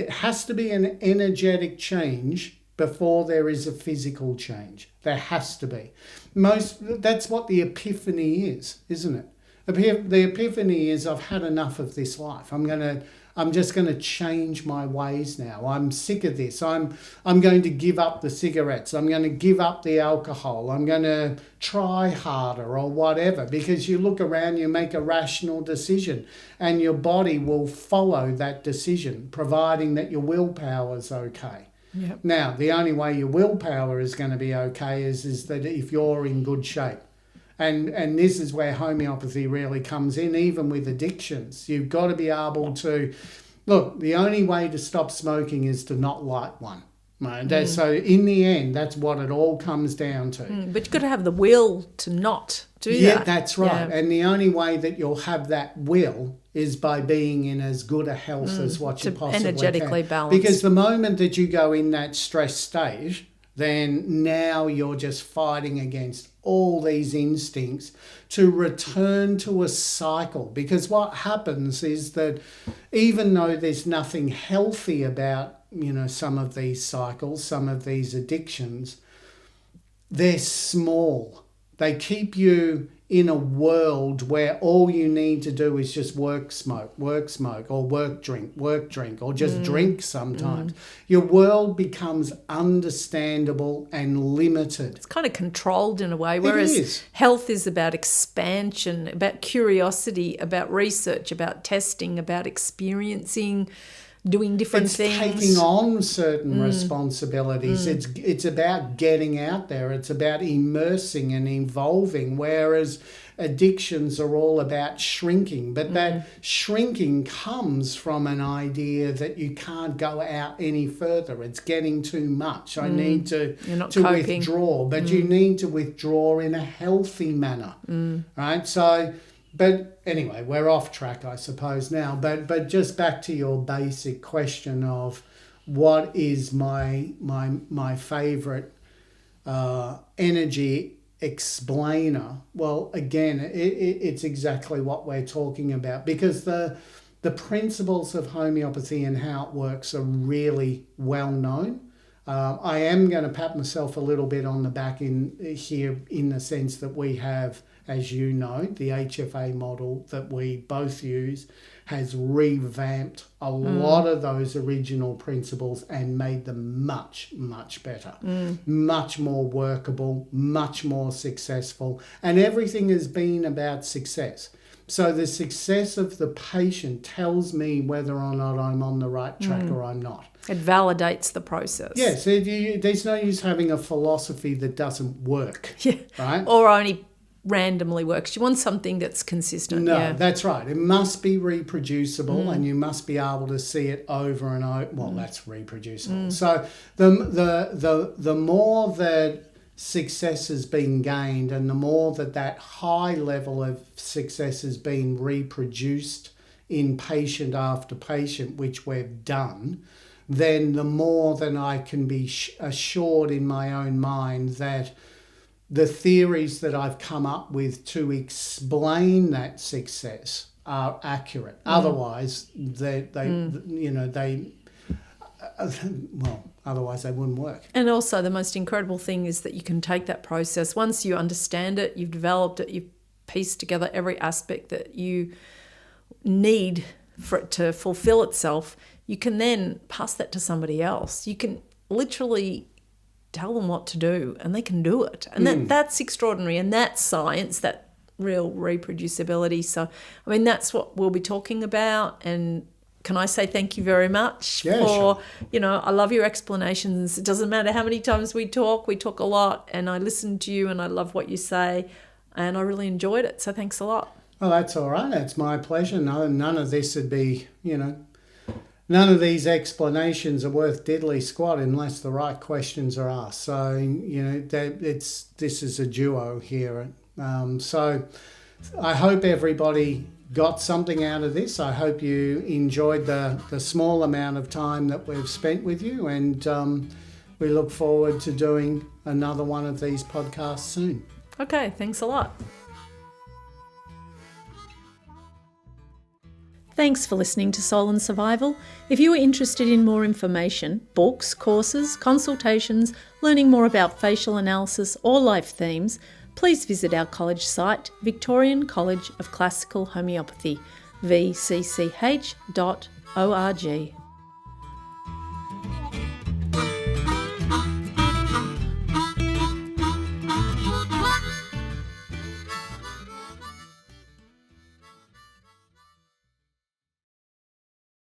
Speaker 2: has to be an energetic change before there is a physical change. There has to be. That's what the epiphany is, isn't it? The epiphany is, I've had enough of this life. I'm just going to change my ways now. I'm sick of this. I'm going to give up the cigarettes. I'm going to give up the alcohol. I'm going to try harder or whatever, because you look around, you make a rational decision and your body will follow that decision, providing that your willpower is okay.
Speaker 1: Yep.
Speaker 2: Now, the only way your willpower is going to be okay is that if you're in good shape. And this is where homeopathy really comes in, even with addictions. You've got to be able to... Look, the only way to stop smoking is to not light one. Right? So in the end, that's what it all comes down to.
Speaker 1: But you've got to have the will to not do that.
Speaker 2: Yeah, that's right.
Speaker 1: Yeah.
Speaker 2: And the only way that you'll have that will is by being in as good a health as what you possibly
Speaker 1: energetically
Speaker 2: can.
Speaker 1: balanced.
Speaker 2: Because the moment that you go in that stress stage, then now you're just fighting against all these instincts to return to a cycle. Because what happens is that even though there's nothing healthy about, some of these cycles, some of these addictions, they're small. They keep you in a world where all you need to do is just work, smoke, or work, drink, or just drink sometimes. Your world becomes understandable and limited.
Speaker 1: It's kind of controlled in a way, whereas health is about expansion, about curiosity, about research, about testing, about experiencing, doing different things.
Speaker 2: It's taking on certain responsibilities. It's about getting out there. It's about immersing and evolving, whereas addictions are all about shrinking. But that shrinking comes from an idea that you can't go out any further. It's getting too much. I need to withdraw. But you need to withdraw in a healthy manner, right? So... But anyway, we're off track, I suppose, now. But just back to your basic question of what is my favourite energy explainer. Well, again, it's exactly what we're talking about, because the principles of homeopathy and how it works are really well known. I am going to pat myself a little bit on the back in the sense that we have, as you know, the HFA model that we both use has revamped a lot of those original principles and made them much, much better, much more workable, much more successful. And everything has been about success. So the success of the patient tells me whether or not I'm on the right track or I'm not.
Speaker 1: It validates the process.
Speaker 2: Yes, there's no use having a philosophy that doesn't work, right?
Speaker 1: Or only randomly works. You want something that's consistent.
Speaker 2: No, that's right. It must be reproducible and you must be able to see it over and over. Well, that's reproducible. So the more that success has been gained and the more that high level of success has been reproduced in patient after patient, which we've done, then the more that I can be assured in my own mind that the theories that I've come up with to explain that success are accurate. Otherwise, otherwise they wouldn't work.
Speaker 1: And also the most incredible thing is that you can take that process. Once you understand it, you've developed it, you've pieced together every aspect that you need for it to fulfill itself, you can then pass that to somebody else. You can literally tell them what to do and they can do it. And that's extraordinary. And that's science, that real reproducibility. So, I mean, that's what we'll be talking about. And can I say thank you very much for,
Speaker 2: sure.
Speaker 1: I love your explanations. It doesn't matter how many times we talk a lot, and I listen to you and I love what you say, and I really enjoyed it. So thanks a lot.
Speaker 2: Well, that's all right. It's my pleasure. No, none of this would be, none of these explanations are worth diddly squat unless the right questions are asked. So, this is a duo here. So I hope everybody got something out of this. I hope you enjoyed the small amount of time that we've spent with you, and we look forward to doing another one of these podcasts soon.
Speaker 1: Okay, thanks a lot. Thanks for listening to Soul and Survival. If you are interested in more information, books, courses, consultations, learning more about facial analysis or life themes, please visit our college site, Victorian College of Classical Homeopathy, vcch.org.